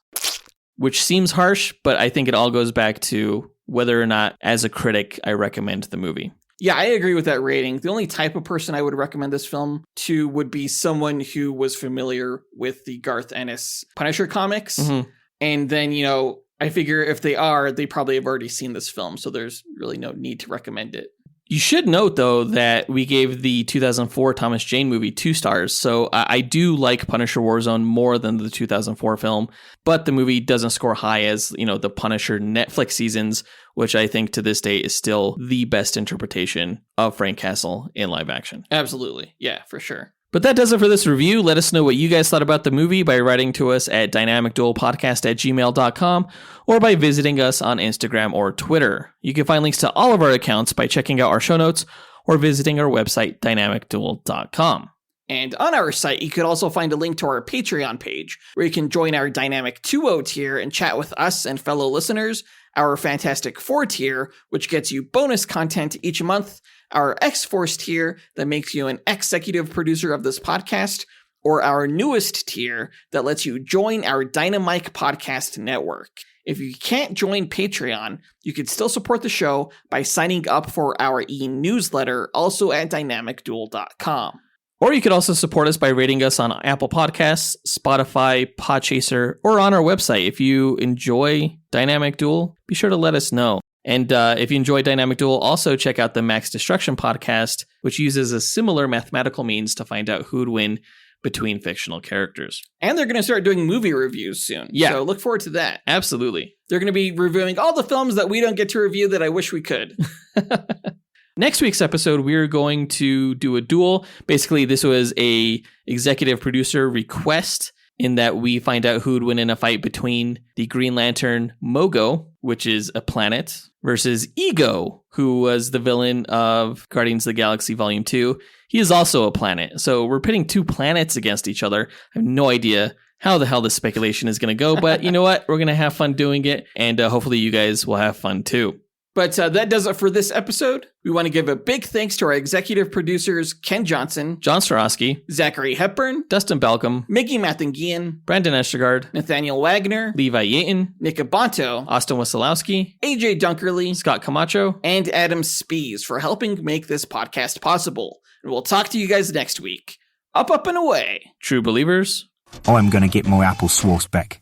which seems harsh, but I think it all goes back to whether or not, as a critic, I recommend the movie. Yeah, I agree with that rating. The only type of person I would recommend this film to would be someone who was familiar with the Garth Ennis Punisher comics. Mm-hmm. And then, you know, I figure if they are, they probably have already seen this film, so there's really no need to recommend it. You should note, though, that we gave the 2004 Thomas Jane movie 2 stars, so I do like Punisher Warzone more than the 2004 film, but the movie doesn't score high as, you know, the Punisher Netflix seasons, which I think to this day is still the best interpretation of Frank Castle in live action. Absolutely. Yeah, for sure. But that does it for this review. Let us know what you guys thought about the movie by writing to us at dynamicduelpodcast@gmail.com or by visiting us on Instagram or Twitter. You can find links to all of our accounts by checking out our show notes or visiting our website, dynamicduel.com. And on our site, you could also find a link to our Patreon page, where you can join our Dynamic 2.0 tier and chat with us and fellow listeners, our Fantastic 4 tier, which gets you bonus content each month, our X-Force tier that makes you an executive producer of this podcast, or our newest tier that lets you join our Dynamike podcast network. If you can't join Patreon, you can still support the show by signing up for our e-newsletter, also at dynamicduel.com. Or you could also support us by rating us on Apple Podcasts, Spotify, Podchaser, or on our website. If you enjoy Dynamic Duel, be sure to let us know. And if you enjoy Dynamic Duel, also check out the Max Destruction podcast, which uses a similar mathematical means to find out who'd win between fictional characters. And they're going to start doing movie reviews soon. Yeah. So look forward to that. Absolutely. They're going to be reviewing all the films that we don't get to review that I wish we could. Next week's episode, we're going to do a duel. Basically, this was a executive producer request in that we find out who'd win in a fight between the Green Lantern Mogo, which is a planet, versus Ego, who was the villain of Guardians of the Galaxy Volume 2. He is also a planet. So we're pitting 2 planets against each other. I have no idea how the hell this speculation is going to go, but you know what? We're going to have fun doing it, and hopefully you guys will have fun too. But that does it for this episode. We want to give a big thanks to our executive producers, Ken Johnson, John Starosky, Zachary Hepburn, Dustyn Balcom, Miggy Matanguihan, Brandon Estergard, Nathaniel Wagner, Levi Yeaton, Nick Abanto, Austin Wesolowski, AJ Dunkerley, Scott Camacho, and Adam Speas for helping make this podcast possible. And we'll talk to you guys next week. Up, and away. True believers. I'm going to get my apple sauce back.